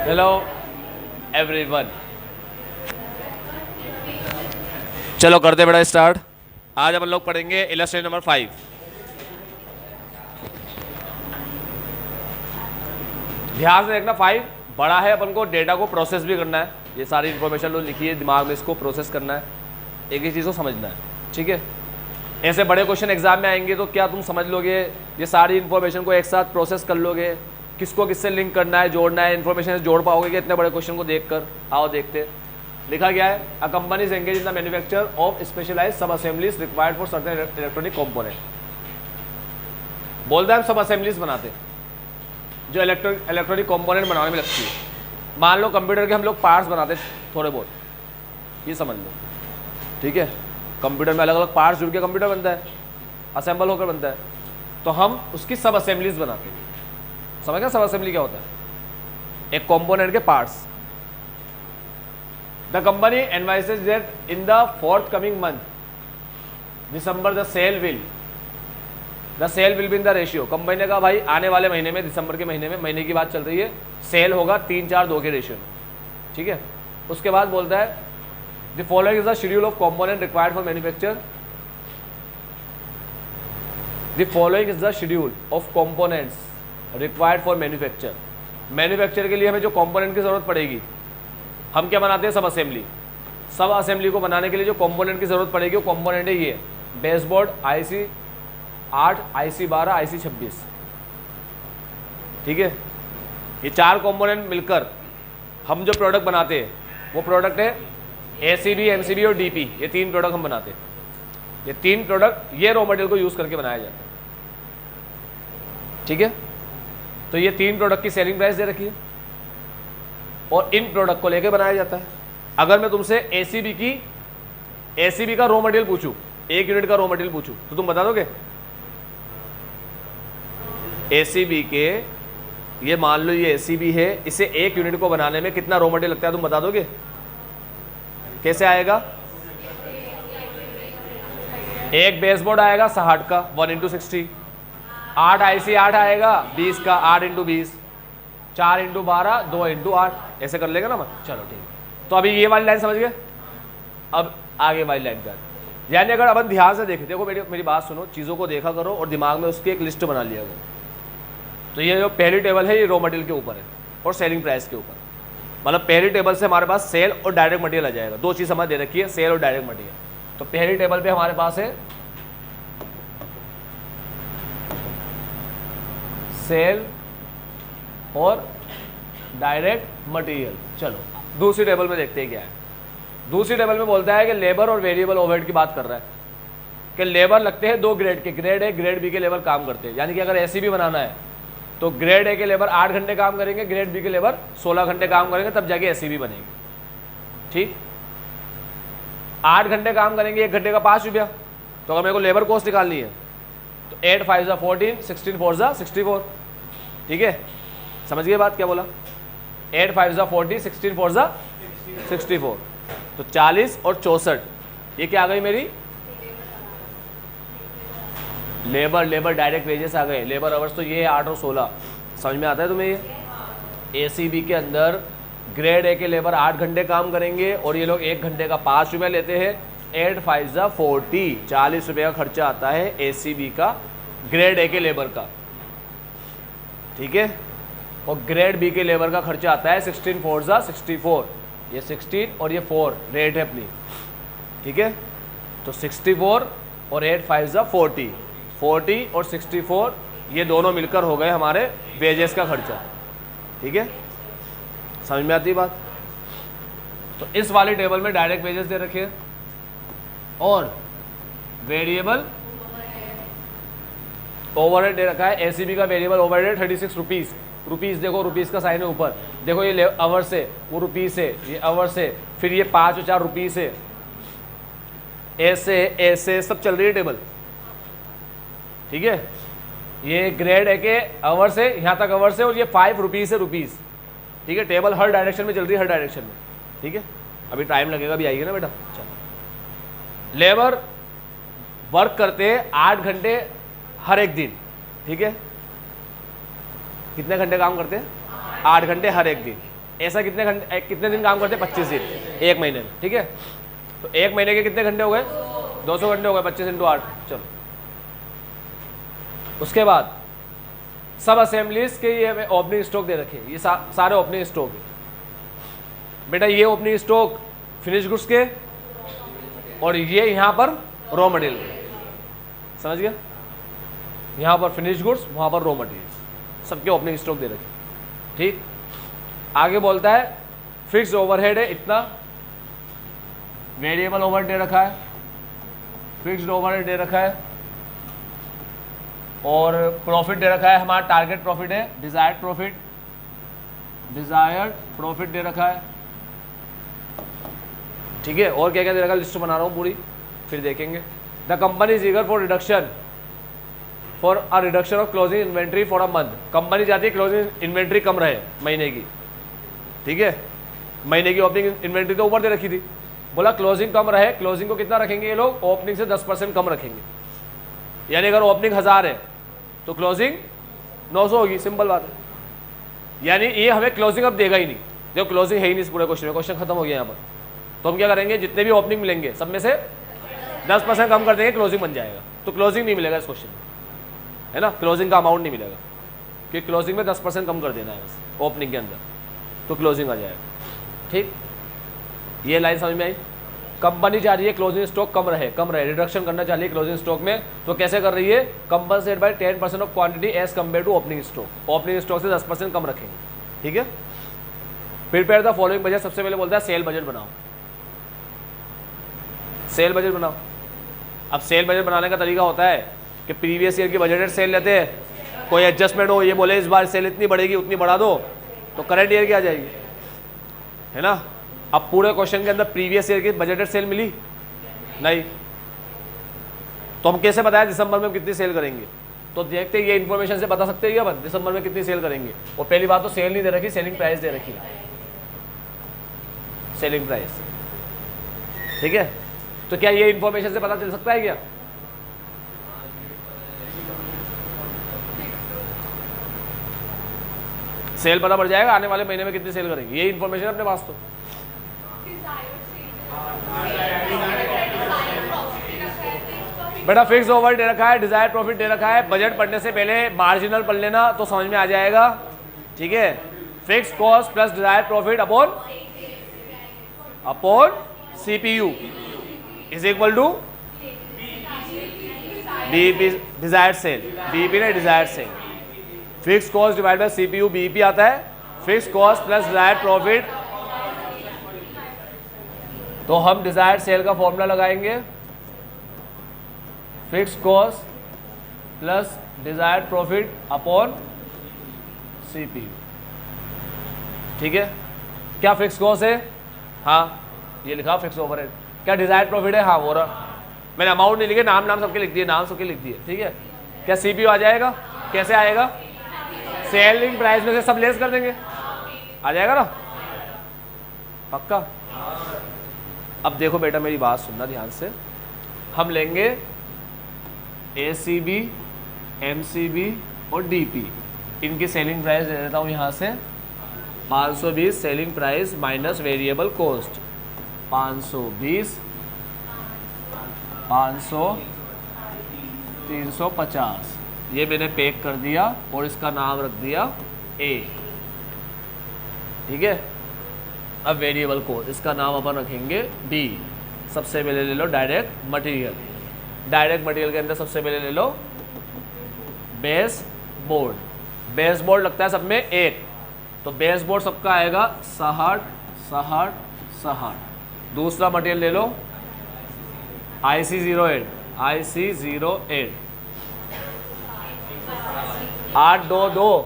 Hello everyone, चलो करते बेटा स्टार्ट। आज अपन लोग पढ़ेंगे इलस्ट्रेशन नंबर 5। ध्यान से देखना, 5 बड़ा है, अपन को डेटा को प्रोसेस भी करना है। ये सारी इन्फॉर्मेशन लो लिखी है, दिमाग में इसको प्रोसेस करना है, एक ही चीज़ को समझना है, ठीक है। ऐसे बड़े क्वेश्चन एग्जाम में आएंगे तो क्या तुम समझ लोगे? ये सारी इन्फॉर्मेशन को एक साथ प्रोसेस कर लोगे? किसको किससे लिंक करना है, जोड़ना है, इन्फॉर्मेशन से जोड़ पाओगे कि इतने बड़े क्वेश्चन को देखकर? आओ देखते। लिखा गया है, a company is engage in the manufacture of specialised sub assemblies required for certain electronic component. बोलता है हम सब असेंबलीज बनाते जो इलेक्ट्रॉनिक कंपोनेंट बनाने में लगती है। मान लो कंप्यूटर के हम लोग पार्ट्स बनाते थोड़े बहुत, ये समझ लो, ठीक है। कंप्यूटर में अलग अलग पार्ट्स जुड़ के कंप्यूटर बनता है, असेंबल होकर बनता है, तो हम उसकी सब असेंबलीज बनाते हैं। समझ गया सब असेंबली क्या होता है? एक कंपोनेंट के parts. The company advises that in the fourth coming month December the sale will be in the ratio. Company ने कहा भाई आने वाले महीने में, दिसंबर के महीने में, महीने की बात चल रही है, सेल होगा 3-4-2 के रेशियो में, ठीक है। उसके बाद बोलता है the following is the schedule of component required for manufacture. The following is the schedule of components required for manufacture. Manufacture के लिए हमें जो कंपोनेंट की जरूरत पड़ेगी, हम क्या बनाते हैं? सब असेंबली। सब असेंबली को बनाने के लिए जो कंपोनेंट की जरूरत पड़ेगी वो कंपोनेंट है ये बेसबोर्ड IC 8, IC 12, IC 26, ठीक है। ये 4 कंपोनेंट मिलकर हम जो प्रोडक्ट बनाते हैं वो प्रोडक्ट है ACB, MCB और DP। ये 3 प्रोडक्ट हम बनाते हैं। ये 3 प्रोडक्ट ये रॉ मटेरियल को यूज करके बनाया जाता है, ठीक है। तो ये 3 प्रोडक्ट की सेलिंग प्राइस दे रखी है और इन प्रोडक्ट को लेके बनाया जाता है। अगर मैं तुमसे ACB का रॉ मटेरियल पूछूं, 1 यूनिट का रॉ मटेरियल पूछूं, तो तुम बता दोगे? ACB के, ये मान लो ये ACB है, इसे 1 यूनिट को बनाने में कितना रॉ मटेरियल लगता है तुम बता दोगे? कैसे आएगा? एक बेसबोर्ड आएगा 60 का 1/60, 8 IC 8 आएगा 20 का 8x20, 4x12, 2x8, ऐसे कर लेगा ना मैं। चलो ठीक है। तो अभी ये वाली लाइन समझ गए। अब आगे वाली लाइन का, यानी अगर अपन ध्यान से देखें, देखो मेरी बात सुनो, चीज़ों को देखा करो और दिमाग में उसकी एक लिस्ट बना लिया करो। तो ये जो पहली टेबल है ये रॉ मटेरियल के ऊपर है और सेलिंग प्राइस के ऊपर। मतलब पहली टेबल से हमारे पास सेल और डायरेक्ट मटेरियल आ जाएगा। 2 चीज़ हमें दे रखी है, सेल और डायरेक्ट मटेरियल। तो पहली टेबल पे हमारे पास है सेल और डायरेक्ट मटेरियल। चलो दूसरी टेबल में देखते हैं क्या है। दूसरी टेबल में बोलता है कि लेबर और वेरिएबल ओवरहेड की बात कर रहा है कि लेबर लगते हैं 2 ग्रेड के, ग्रेड A ग्रेड B के लेबर काम करते हैं। यानी कि अगर ACB बनाना है तो ग्रेड A के लेबर 8 घंटे काम करेंगे, ग्रेड B के लेबर 16 घंटे काम करेंगे, तब जाके ACB बनेगी, ठीक। 8 घंटे काम करेंगे, 1 घंटे का 5 रुपया। तो अगर मेरे को लेबर कॉस्ट निकालनी है तो 8 5 ज़ा 14, 16 4 ज़ा 64, ठीक है। समझ गए बात क्या बोला? 8 5 ज़ा 40, 16 4 ज़ा 64, तो 40 और 64, ये क्या आ गई मेरी? लेबर डायरेक्ट वेजेस आ गए। लेबर आवर्स तो ये 8 और 16, समझ में आता है तुम्हें? ये ACB के अंदर ग्रेड A के लेबर 8 घंटे काम करेंगे और ये लोग 1 घंटे का 5 रुपया लेते हैं। 8 5 ज़ा 40, 40 रुपये का खर्चा आता है ACB का ग्रेड A के लेबर का, ठीक है। और ग्रेड B के लेबर का खर्चा आता है 16 4 ज़ा 64, ये 16 और ये 4 रेट है अपनी, ठीक है। तो 64 और 8 5 ज़ा 40, 40 और 64 ये दोनों मिलकर हो गए हमारे वेजेस का खर्चा, ठीक है। समझ में आती बात? तो इस वाली टेबल में डायरेक्ट वेजेस दे रखे हैं और वेरिएबल ओवरहेड दे रखा है। ACB का वेरिएबल ओवरहेड 36 रुपीज़। रुपीज़ देखो, रुपीज़ का साइन है ऊपर, देखो ये आवर्स है, वो रुपीज़ है, ये आवर्स है, फिर ये 5 और 4 रुपीज़ है, ऐसे सब चल रही है टेबल, ठीक है। ये ग्रेड A के आवर्स है, यहाँ तक आवर्स है, और ये 5 रुपीज़ है, रुपीज़, ठीक है। टेबल हर डायरेक्शन में चल रही है, हर डायरेक्शन में, ठीक है। अभी टाइम लगेगा, अभी आइए ना बेटा। चलो, लेबर वर्क करते हैं 8 घंटे हर एक दिन, ठीक है। कितने घंटे काम करते हैं? 8 घंटे हर एक दिन। ऐसा कितने दिन काम करते हैं? 25 दिन, एक महीने में, ठीक है। तो एक महीने के कितने घंटे हो गए? 200 घंटे हो गए, 25 × 8। चलो उसके बाद सब असेंबलीज के ये हमें ओपनिंग स्टॉक दे रखे, ये सारे ओपनिंग स्टॉक है बेटा। ये ओपनिंग स्टॉक फिनिश गुड्स के और ये यहाँ पर रॉ मटेरियल, समझ गया? यहाँ पर फिनिश गुड्स, वहाँ पर रॉ मटेरियल, सबके ओपनिंग स्टॉक दे रखे, ठीक। आगे बोलता है फिक्स्ड ओवरहेड है इतना, वेरिएबल ओवरहेड दे रखा है, फिक्स्ड ओवरहेड दे रखा है और प्रॉफिट दे रखा है। हमारा टारगेट प्रॉफिट है, डिजायर्ड प्रॉफिट दे रखा है, ठीक है। और क्या क्या दे रखा है, लिस्ट बना रहा हूँ पूरी, फिर देखेंगे। The company is eager for reduction of closing inventory for a month. Company चाहती है क्लोजिंग इन्वेंट्री कम रहे महीने की, ठीक है। महीने की ओपनिंग इन्वेंट्री तो ऊपर दे रखी थी, बोला क्लोजिंग कम रहे। क्लोजिंग को कितना रखेंगे ये लोग? ओपनिंग से 10% कम रखेंगे। यानी अगर ओपनिंग 1000 है तो क्लोजिंग 900 होगी, सिंपल बात है। यानी ये हमें क्लोजिंग अब देगा ही नहीं, जो क्लोजिंग है ही नहीं इस पूरे क्वेश्चन में, क्वेश्चन खत्म हो गया यहाँ पर। तो हम क्या करेंगे, जितने भी ओपनिंग मिलेंगे सब में से 10% कम कर देंगे, क्लोजिंग बन जाएगा। तो क्लोजिंग नहीं मिलेगा इस क्वेश्चन में, है ना, क्लोजिंग का अमाउंट नहीं मिलेगा, क्योंकि क्लोजिंग में 10% कम कर देना है बस ओपनिंग के अंदर, तो क्लोजिंग आ जाएगा, ठीक। ये लाइन समझ में आई? कंपनी चाह रही है क्लोजिंग स्टॉक कम रहे, रिडक्शन करना चाह रही है क्लोजिंग स्टॉक में, तो कैसे कर रही है? Compensate by 10% of quantity as compare to opening stock. Opening stock से 10% कम रखेंगे, ठीक है। प्रिपेयर द फॉलोइंग बजट, सबसे पहले बोलता है सेल बजट बनाओ, सेल बजट बनाओ। अब सेल बजट बनाने का तरीका होता है कि प्रीवियस ईयर की बजटेड सेल लेते हैं, कोई एडजस्टमेंट हो, ये बोले इस बार सेल इतनी बढ़ेगी उतनी बढ़ा दो, तो करंट ईयर की आ जाएगी, है ना। अब पूरे क्वेश्चन के अंदर प्रीवियस ईयर की बजटेड सेल मिली नहीं, तो हम कैसे बताया दिसंबर में कितनी सेल करेंगे? तो देखते ये इन्फॉर्मेशन से बता सकते हैं क्या अपन दिसंबर में कितनी सेल करेंगे। और पहली बात तो सेल नहीं दे रखी, सेलिंग प्राइस दे रखी, सेलिंग प्राइस, ठीक है। तो क्या ये इन्फॉर्मेशन से पता चल सकता है क्या? सेल पता पड़ जाएगा आने वाले महीने में कितनी सेल करेंगे, ये इन्फॉर्मेशन अपने पास। तो बेटा फिक्स ओवर दे रखा है, डिजायर्ड प्रॉफिट दे रखा है। बजट पढ़ने से पहले मार्जिनल पढ़ लेना तो समझ में आ जाएगा, ठीक है। Fix cost plus desired profit upon CPU is equal to BEP desired sale, BEP ने desired sale. Fix cost divide by CPU, BEP आता है। Fix cost plus desired profit, तो हम डिजायर्ड सेल का फॉर्मूला लगाएंगे, fix cost plus desired profit upon CPU, ठीक है। क्या फिक्स कॉस्ट है? हाँ ये लिखा फिक्स ओवरहेड। क्या डिजायर्ड प्रॉफिट है? हाँ वो रहा, मैंने अमाउंट नहीं लिखे, नाम सबके लिख दिए, नाम सबके लिख दिए, ठीक है। क्या सीपीयू आ जाएगा? कैसे आएगा? सेलिंग प्राइस में से सब लेस कर देंगे, आ जाएगा ना, पक्का। अब देखो बेटा मेरी बात सुनना ध्यान से, हम लेंगे एसीबी, एमसीबी और डीपी, इनकी सेलिंग प्राइस दे देता हूँ यहाँ से 520 selling price minus variable cost, 520, 500, 350, ये मैंने पैक कर दिया और इसका नाम रख दिया ए, ठीक है। अब वेरिएबल कोड, इसका नाम अपन रखेंगे बी। सबसे पहले ले लो डायरेक्ट मटेरियल, डायरेक्ट मटेरियल के अंदर सबसे पहले ले लो बेस बोर्ड। बेस बोर्ड लगता है सब में एक, तो बेस बोर्ड सबका आएगा 60, 60, 60। दूसरा मटेरियल ले लो IC08, IC08, 822,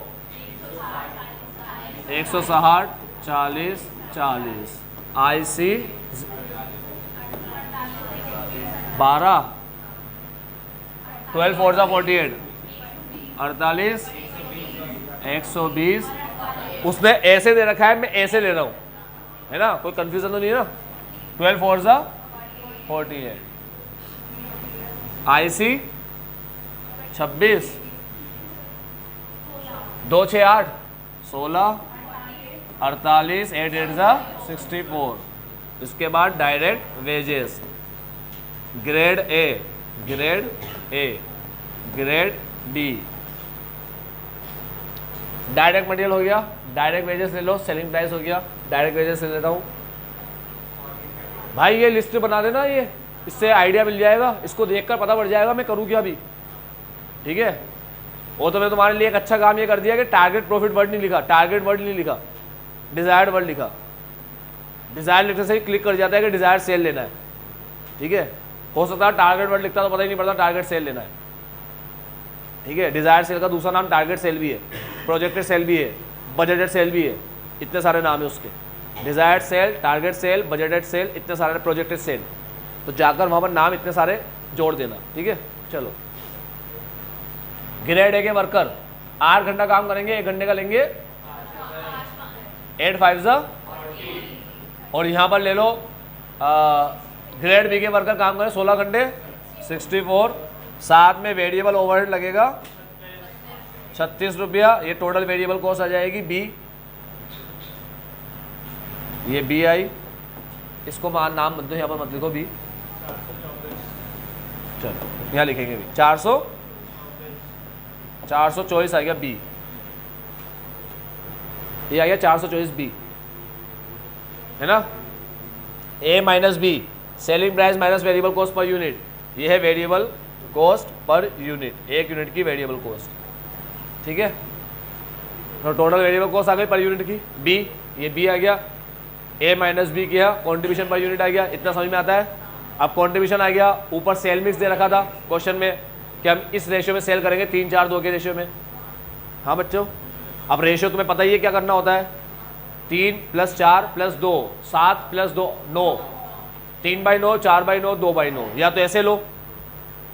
160, 40, 40, IC 12, 12 4 48, 48, 120। उसने ऐसे दे रखा है, मैं ऐसे ले रहा हूँ, है ना, कोई कंफ्यूजन तो नहीं है ना। 12 4 48, IC 26, 2 6 8, 16, 48, 8 8 64। इसके बाद direct wages, grade A, grade A, grade B, direct material हो गया, डायरेक्ट वेजेस ले लो, सेलिंग प्राइस हो गया, डायरेक्ट वेजेस ले लेता हूँ भाई। ये लिस्ट बना देना, ये इससे आइडिया मिल जाएगा, इसको देखकर पता पड़ जाएगा मैं करूँ क्या भी, ठीक है। वो तो मैं तुम्हारे लिए एक अच्छा काम ये कर दिया कि टारगेट प्रॉफिट वर्ड नहीं लिखा, टारगेट वर्ड नहीं लिखा, डिजायर्ड वर्ड लिखा। डिजायर लिखने से ही क्लिक कर जाता है कि डिजायर सेल लेना है, ठीक है। हो सकता है टारगेट वर्ड लिखता तो पता ही नहीं पड़ता टारगेट सेल लेना है, ठीक है। डिजायर सेल का दूसरा नाम टारगेट सेल भी है, प्रोजेक्टेड सेल भी है, बजटेड सेल भी है, इतने सारे नाम है उसके। Desired sale, target sale, budgeted sale, इतने सारे, प्रोजेक्टेड सेल। तो जाकर वहाँ पर नाम इतने सारे जोड़ देना, ठीक है। चलो, ग्रेड ए के वर्कर 8 घंटा काम करेंगे, 1 घंटे का लेंगे 8 5 और यहाँ पर ले लो ग्रेड बी के वर्कर काम करें 16 घंटे 64, साथ में वेरिएबल ओवरहेड लगेगा 36 रुपया। ये टोटल वेरिएबल कॉस्ट आ जाएगी बी, ये बी आई, इसको नाम मत दो, यहाँ पर मत लिखो बी, चलो यहाँ लिखेंगे बी। 424 आ गया बी, ये आ गया 424 बी, है ना। A minus B, selling price minus variable cost per unit, ये है variable cost per unit, 1 unit की वेरिएबल कॉस्ट, ठीक है। तो टोटल वेरिएबल कॉस्ट आ गई पर यूनिट की बी, ये बी आ गया। ए माइनस बी किया, कॉन्ट्रीब्यूशन पर यूनिट आ गया, इतना समझ में आता है। अब कॉन्ट्रीब्यूशन आ गया, ऊपर सेल मिक्स दे रखा था क्वेश्चन में कि हम इस रेशियो में सेल करेंगे 3 4 2 के रेशियो में। हाँ बच्चों, अब रेशियो तुम्हें पता ही है क्या करना होता है, 3 + 4 + 2 7 + 2 9, 3/9 4/9 2/9, या तो ऐसे लो,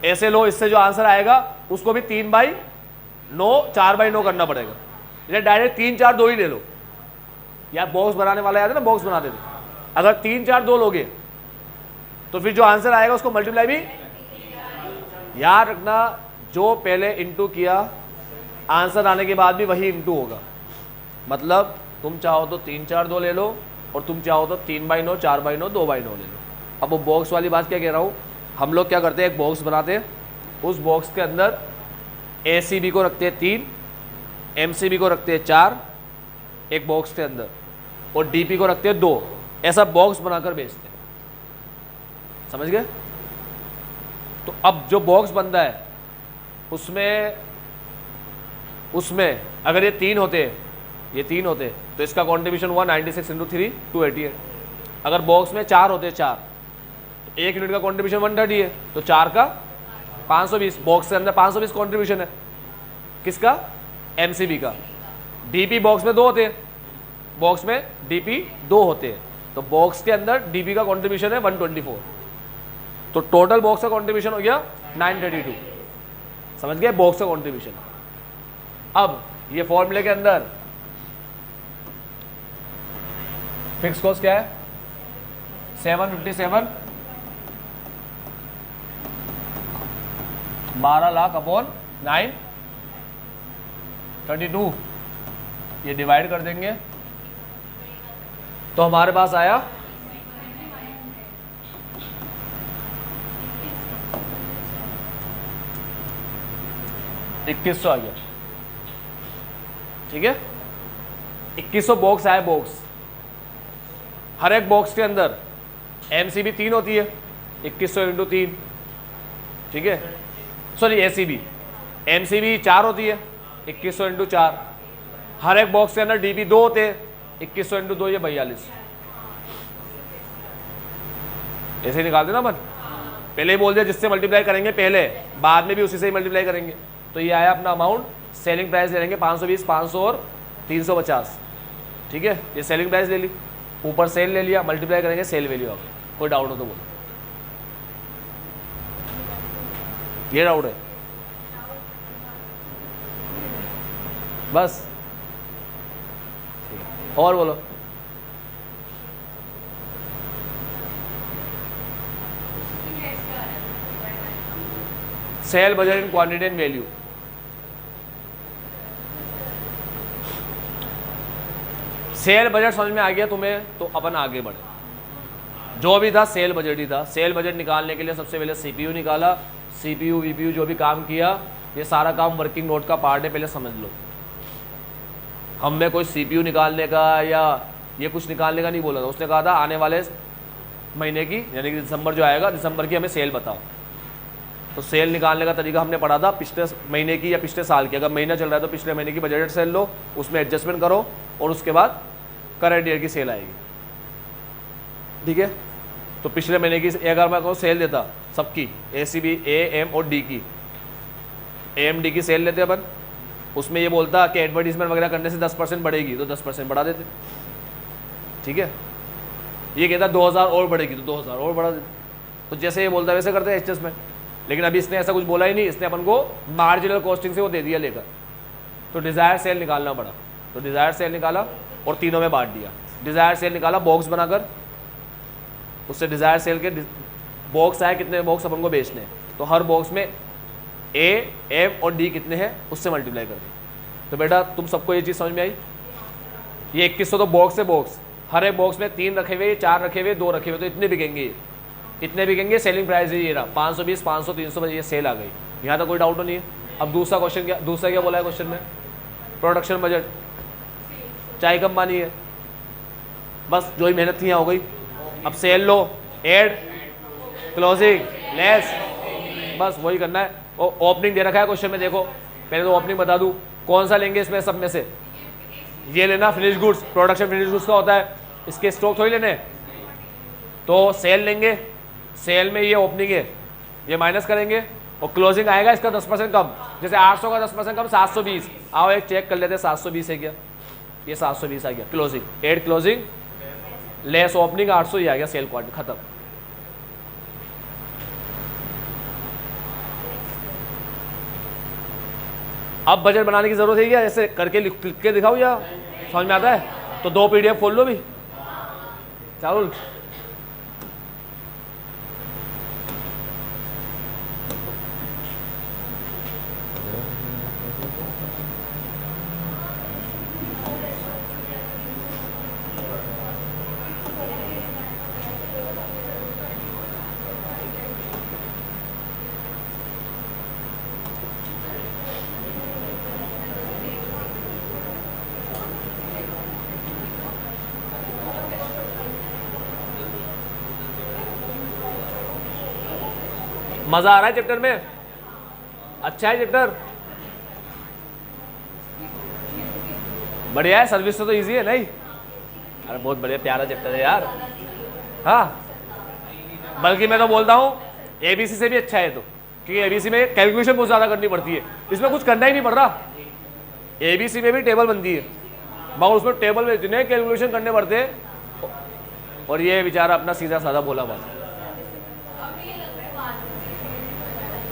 ऐसे लो, इससे जो आंसर आएगा उसको भी 3/9 4/9 करना पड़ेगा, या डायरेक्ट 3 4 2 ही ले लो। या बॉक्स बनाने वाला याद है ना, बॉक्स बनाते थे, अगर 3 4 2 लोगे तो फिर जो आंसर आएगा उसको मल्टीप्लाई भी याद रखना, जो पहले इंटू किया आंसर आने के बाद भी वही इंटू होगा। मतलब तुम चाहो तो 3 4 2 ले लो और तुम चाहो तो 3/9 4/9 2/9 ले लो। अब वो बॉक्स वाली बात क्या कह रहा हूँ, हम लोग क्या करते हैं, एक बॉक्स बनाते हैं, उस बॉक्स के अंदर ACB को रखते हैं 3, MCB को रखते हैं 4 एक बॉक्स के अंदर, और DP को रखते हैं 2, ऐसा बॉक्स बनाकर बेचते हैं, समझ गए। तो अब जो बॉक्स बनता है उसमें अगर ये 3 होते, ये 3 होते तो इसका कॉन्ट्रीब्यूशन हुआ 96 × 3 288। अगर बॉक्स में 4 होते 4 तो 1 यूनिट का कॉन्ट्रीब्यूशन 130 है, तो 4 का 520, बॉक्स के अंदर 520 कॉन्ट्रीब्यूशन है किसका, MCB का। DP बॉक्स में 2 होते हैं, बॉक्स में DP 2 होते हैं, तो बॉक्स के अंदर DP का कॉन्ट्रीब्यूशन है 124, तो टोटल बॉक्स का कॉन्ट्रीब्यूशन हो गया 932, समझ गए बॉक्स का कॉन्ट्रीब्यूशन। अब ये फॉर्मूले के अंदर फिक्स कॉस्ट क्या है, 757, 12 लाख अपॉन 932, ये डिवाइड कर देंगे तो हमारे पास आया 2100 आ गया, ठीक है। 2100 बॉक्स आए, बॉक्स, हर एक बॉक्स के अंदर MCB 3 होती है, 2100 × 3, ठीक है, सॉरी ACB, MCB 4 होती है, 2100 × 4, हर एक बॉक्स के अंदर DP 2 होते हैं, 2100 × 2 ये 42, ऐसे निकाल देना अपन, पहले ही बोल दिया जिससे मल्टीप्लाई करेंगे पहले, बाद में भी उसी से ही मल्टीप्लाई करेंगे। तो ये आया अपना अमाउंट, सेलिंग प्राइस ले लेंगे 520, 500 और 350, ठीक है। ये सेलिंग प्राइस ले ली, ऊपर सेल ले लिया, मल्टीप्लाई करेंगे सेल वैल्यू आ गई। कोई डाउट हो तो बोलो, ये डाउट है बस, और बोलो। Cell budget in quantity and value, cell budget समझ में आ गया तुम्हें, तो अपन आगे बढ़े। जो भी था सेल बजट ही था। सेल बजट निकालने के लिए सबसे पहले सीपीयू निकाला, सीपीयू वीपीयू जो भी काम किया, ये सारा काम वर्किंग नोट का पार्ट है, पहले समझ लो। हमें कोई सीपीयू निकालने का या ये कुछ निकालने का नहीं बोला था, उसने कहा था आने वाले महीने की यानी कि दिसंबर जो आएगा, दिसंबर की हमें सेल बताओ। तो सेल निकालने का तरीका हमने पढ़ा था पिछले महीने की या पिछले साल की। अगर महीना चल रहा है तो पिछले महीने की बजट सेल लो, उसमें एडजस्टमेंट करो और उसके बाद करंट ईयर की सेल आएगी। ठीक है, तो पिछले महीने की अगर मैं को सेल देता सबकी ACB AM और D की, AMD की सेल लेते अपन, उसमें ये बोलता कि एडवर्टीजमेंट वगैरह करने से 10% बढ़ेगी, तो 10% बढ़ा देते। ठीक है, ये कहता 2000 और बढ़ेगी तो 2000 और बढ़ा देते। तो जैसे ये बोलता है वैसे करते हैं एडजस्टमेंट। लेकिन अभी इसने ऐसा कुछ बोला ही नहीं, इसने अपन को मार्जिनल कॉस्टिंग से वो दे दिया लेकर। तो डिज़ायर सेल निकालना पड़ा, तो डिज़ायर सेल निकाला और तीनों में बांट दिया। डिज़ायर सेल निकाला बॉक्स बनाकर, उससे डिज़ायर सेल के बॉक्स आए कितने बॉक्स अपन को बेचने, तो हर बॉक्स में A, M और D कितने हैं उससे मल्टीप्लाई कर दी। तो बेटा तुम सबको ये चीज़ समझ में आई। ये 2100 तो बॉक्स है, बॉक्स हर एक बॉक्स में 3 रखे हुए, 4 रखे हुए, 2 रखे हुए, तो इतने बिकेंगे, इतने बिकेंगे। सेलिंग प्राइस ये रहा 520, 500, 300, ये सेल आ गई। यहाँ तो कोई डाउट नहीं है। अब दूसरा क्वेश्चन क्या, दूसरा क्या बोला है क्वेश्चन में, प्रोडक्शन बजट चाय कम पानी है, बस जो ही मेहनत थी यहाँ हो गई। अब सेल लो, एड, क्लोजिंग, लेस, बस वही करना है। और ओपनिंग दे रखा है क्वेश्चन में, देखो पहले तो ओपनिंग बता दूँ कौन सा लेंगे इसमें सब में से। ये लेना finish goods, production finish goods का होता है, इसके स्टॉक थोड़ी लेने। तो सेल लेंगे, सेल में ये ओपनिंग है, ये माइनस करेंगे और क्लोजिंग आएगा इसका 10% कम। जैसे 800 का 10% कम 720। आओ एक चेक कर लेते हैं 720 है क्या, ये 720 आ गया। Closing, add closing less opening 800 ही आ गया, सेल क्वार्टर खत्म। अब बजट बनाने की जरूरत है क्या, ऐसे करके लिख के दिखाओ या समझ में आता है तो 2 PDF खोल लो भी चारुल। मजा आ रहा है चैप्टर में, अच्छा है चैप्टर, बढ़िया है। सर्विस तो इजी है नहीं, अरे बहुत बढ़िया प्यारा चैप्टर है यार। हाँ, बल्कि मैं तो बोलता हूँ ABC से भी अच्छा है, तो क्योंकि ABC में कैलकुलेशन बहुत ज़्यादा करनी पड़ती है, इसमें कुछ करना ही नहीं पड़ रहा। ABC में भी टेबल बनती है मगर उसमें टेबल में इतने कैलकुलेशन करने पड़ते हैं, और ये बेचारा अपना सीधा साधा बोला बात।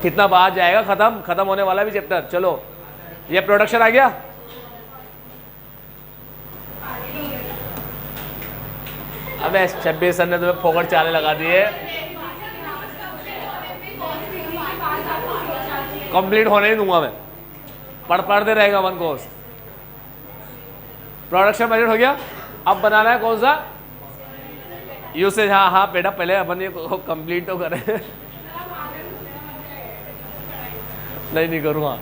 कितना बाद जाएगा, खत्म होने वाला भी चैप्टर। चलो ये प्रोडक्शन आ गया, अबे 26 सर ने तुम्हें फोकट चाले लगा दिए, कंप्लीट होने ही दूंगा मैं, पढ़ते रहेगा वन कोर्स। प्रोडक्शन बजट हो गया, अब बनाना है कौन सा यूसेज। हाँ बेटा पहले अपन ये कंप्लीट तो करें। नहीं करूँगा।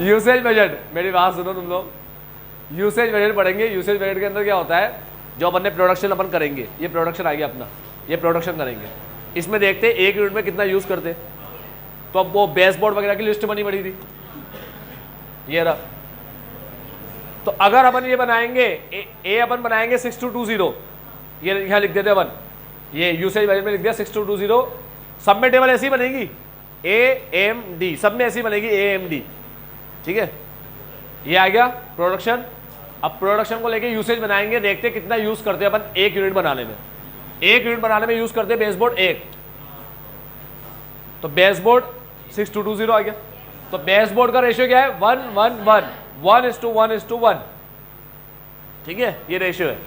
यूसेज बजट, मेरी बात सुनो तुम लोग, यूसेज बजट पढ़ेंगे। यूसेज बजट के अंदर क्या होता है, जो अपन ने प्रोडक्शन अपन करेंगे, ये प्रोडक्शन आ गया अपना, ये प्रोडक्शन करेंगे, इसमें देखते हैं 1 यूनिट में कितना यूज़ करते। तो अब वो बेसबोर्ड वगैरह की लिस्ट बनी पड़ी थी, ये रहा। तो अगर अपन ये बनाएंगे ए अपन बनाएंगे 6220, ये यहाँ लिख देते अपन, ये यूसेज बजट में लिख दिया 6220। सब में टेबल ऐसी बनेगी AMD, सब में ऐसी बनेगी AMD। ठीक है, ये आ गया प्रोडक्शन। अब प्रोडक्शन को लेके यूसेज बनाएंगे, देखते कितना यूज करते हैं अपन 1 यूनिट बनाने में। 1 यूनिट बनाने में यूज करते हैं बेसबोर्ड 1, तो बेसबोर्ड 6220 आ गया। तो बेसबोर्ड का रेशियो क्या है 1:1:1, 1:1:1। ठीक है, ये रेशियो है।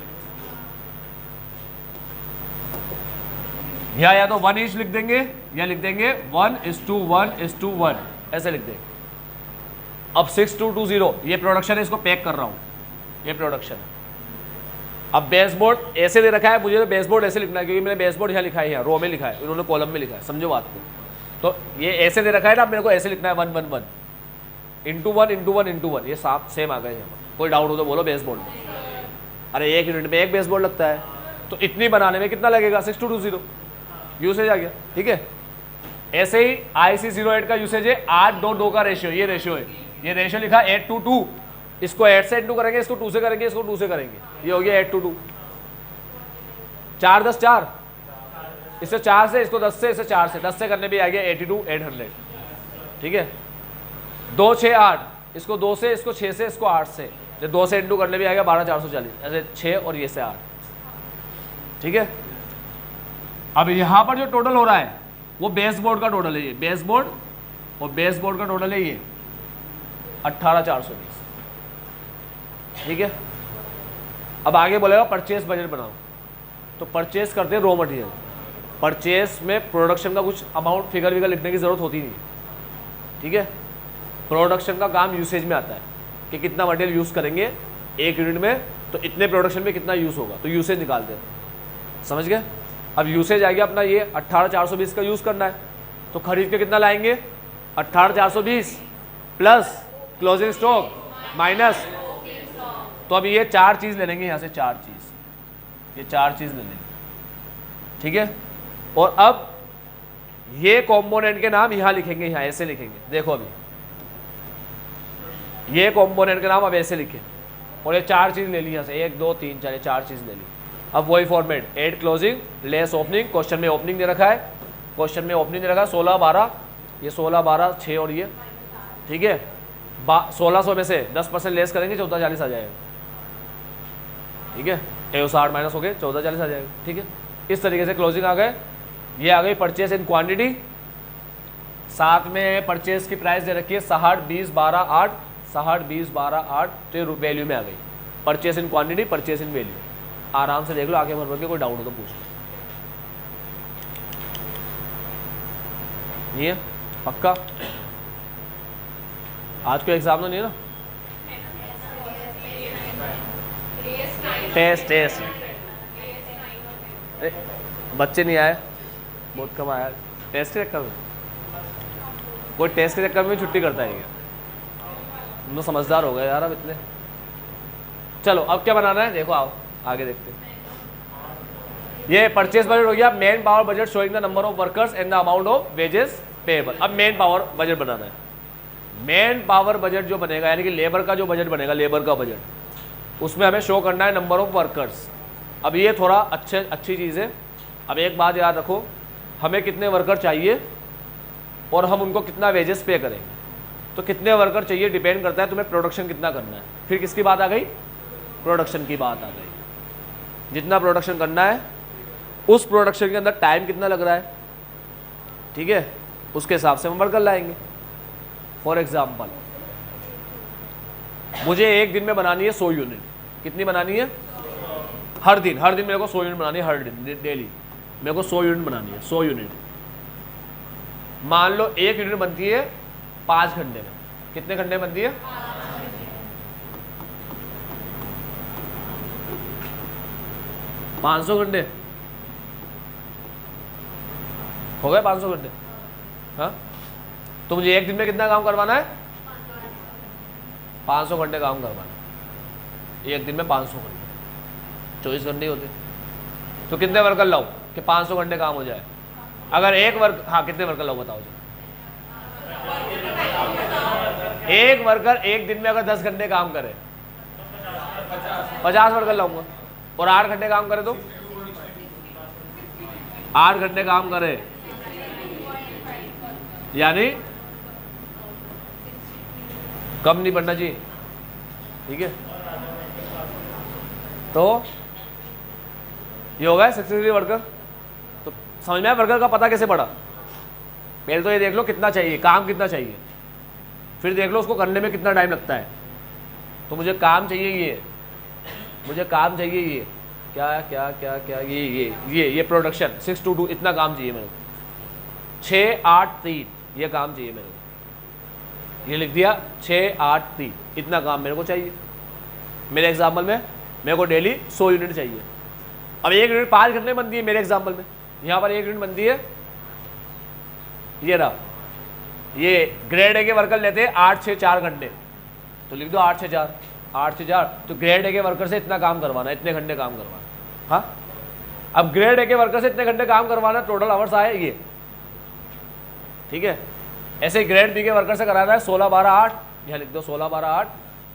या तो 1 ईच लिख देंगे या लिख देंगे 1:1:1, ऐसे लिख देंगे। अब 6220 ये प्रोडक्शन है, इसको पैक कर रहा हूँ, ये प्रोडक्शन है। अब बेसबोर्ड ऐसे दे रखा है, मुझे तो बेसबोर्ड ऐसे लिखना है क्योंकि मैंने बेसबोर्ड यहाँ लिखा है, यहाँ रो में लिखा है, इन्होंने कॉलम में लिखा है, समझो बात को। तो ये ऐसे दे रखा है ना, मेरे को ऐसे लिखना है 1 1 1 इंटू 1 इंटू 1 इंटू 1, ये साफ सेम आ गए यहाँ पर। कोई डाउट हो तो बोलो बेसबोर्ड में। अरे 1 यूनिट में एक बेसबोर्ड लगता है, तो इतनी बनाने में कितना लगेगा, 6220 यूसेज आ गया, ठीक है। ऐसे ही IC08 का यूसेज है 8:2 का रेशियो, ये रेशियो है, ये रेशियो लिखा 8:2, इसको 8 से इंटू करेंगे, इसको 2 से करेंगे, इसको 2 से करेंगे, ये हो गया 8:2। 4 10 4, इससे 4 से, इसको 10 से, इससे 4 से, 10 से करने भी आ गया 82,800, ठीक है। 2 6 8, इसको 2 से, इसको 6 से, इसको 8 से, 2 से इंटू करने भी आ गया 12,440, ऐसे 6 और ये से 8, ठीक है। अब यहाँ पर जो टोटल हो रहा है वो बेसबोर्ड का टोटल है, ये बेसबोर्ड और बेसबोर्ड का टोटल है ये 18,420, ठीक है। अब आगे बोलेगा परचेस बजट बनाओ, तो परचेस करते हैं रॉ मटेरियल। परचेस में प्रोडक्शन का कुछ अमाउंट फिगर विगर लिखने की ज़रूरत होती नहीं, ठीक है। प्रोडक्शन का काम यूसेज में आता है कि कितना मटेरियल यूज़ करेंगे एक यूनिट में, तो इतने प्रोडक्शन में कितना यूज़ होगा, तो यूसेज निकालते हैं, समझ गए। अब यूसेज आ गया अपना ये 18,420 का यूज़ करना है, तो खरीद के कितना लाएंगे 18,420 प्लस क्लोजिंग स्टॉक माइनस, तो अब ये 4 चीज़ ले लेंगे यहाँ से, 4 चीज़, ये 4 चीज़ ले लेंगे, ठीक है। और अब ये कॉम्पोनेंट के नाम यहाँ लिखेंगे, यहाँ ऐसे लिखेंगे, देखो अभी ये कॉम्पोनेंट के नाम अब ऐसे लिखे, और ये 4 चीज़ ले ली यहाँ से, 1 2 3 4, ये 4 चीज़ ले ली। अब वही format, add closing less opening, question में ओपनिंग दे रखा है, क्वेश्चन में ओपनिंग दे रखा है 16 12, ये 16 12 6 और ये, ठीक है। 1600 में से 10% लेस करेंगे 1440 आ जाएगा, ठीक है। 60 माइनस हो गए 1440 आ जाएगा, ठीक है। इस तरीके से क्लोजिंग आ गए। ये आ गई परचेस इन क्वांटिटी, साथ में परचेस की प्राइस दे रखी है 60 20 12 8, 60 20 12 8, तो ये वैल्यू में आ गई। Purchase in quantity, purchase in value, आराम से देख लो, आगे भर के कोई डाउट हो तो पूछ लो। नहीं है पक्का? आज कोई एग्जाम तो नहीं है ना? टेस्ट बच्चे नहीं आए, बहुत कम आया। टेस्ट के चक्कर में कोई टेस्ट के चक्कर में छुट्टी करता है क्या? तुम तो समझदार हो गए यार अब इतने। चलो अब क्या बनाना है, देखो आओ आगे देखते हैं। ये परचेस बजट हो गया। Main power budget showing the number of workers and the amount of wages payable. अब मेन पावर बजट बनाना है। मेन पावर बजट जो बनेगा यानी कि लेबर का जो बजट बनेगा, लेबर का बजट, उसमें हमें शो करना है नंबर ऑफ वर्कर्स। अब ये थोड़ा अच्छी चीज़ है। अब एक बात याद रखो, हमें कितने वर्कर चाहिए और हम उनको कितना वेजेस पे करेंगे। तो कितने वर्कर चाहिए डिपेंड करता है तुम्हें प्रोडक्शन कितना करना है। फिर किसकी बात आ गई? प्रोडक्शन की बात आ गई। जितना प्रोडक्शन करना है उस प्रोडक्शन के अंदर टाइम कितना लग रहा है, ठीक है, उसके हिसाब से हम वर्कर लाएंगे। फॉर एग्जाम्पल मुझे एक दिन में बनानी है 100 यूनिट। कितनी बनानी है? हर दिन मेरे को 100 यूनिट बनानी है। हर दिन डेली मेरे को 100 यूनिट बनानी है। 100 यूनिट मान लो एक यूनिट बनती है 5 घंटे में। कितने घंटे बनती है? 500 घंटे हो गए। 500 घंटे, हाँ। तो मुझे एक दिन में कितना काम करवाना है? 500 घंटे काम करवाना है एक दिन में। 500 घंटे 24 घंटे होते, तो कितने वर्कर लाओ कि 500 घंटे काम हो जाए? अगर एक वर्क, हाँ कितने वर्कर लाओ बताओ जी। एक वर्कर एक दिन में अगर 10 घंटे काम करे, 50 वर्कर लाऊंगा। और 8 घंटे काम करे तो 8 घंटे काम करे यानी कम नहीं बढ़ना चाहिए, ठीक है। तो ये होगा 63 वर्कर। तो समझ में आया वर्कर का पता कैसे पड़ा? पहले तो ये देख लो कितना चाहिए, काम कितना चाहिए, फिर देख लो उसको करने में कितना टाइम लगता है। तो मुझे काम चाहिए ये, मुझे काम चाहिए ये, क्या क्या क्या क्या ये प्रोडक्शन 6 to 2 इतना काम चाहिए मेरे को। 6 8 3 ये काम चाहिए मेरे को। ये लिख दिया 6 8 3, इतना काम मेरे को चाहिए। मेरे एग्जाम्पल में मेरे को डेली 100 यूनिट चाहिए। अब 1 यूनिट 5 घंटे बनती है मेरे एग्जाम्पल में, यहाँ पर 1 यूनिट बनती है, ये रहा, ये ग्रेड ए के वर्कर लेते हैं 8 6 4 घंटे, तो लिख दो 8 6 4, 8 6 4, तो ग्रेड ए के वर्कर से इतना काम करवाना, इतने घंटे काम करवाना। हाँ, अब ग्रेड ए के वर्कर से इतने घंटे काम करवाना, टोटल आवर्स आए ये, ठीक है। ऐसे ही ग्रेड बी के वर्कर से कराना है 16 12 8, यहाँ लिख दो 16 12 8,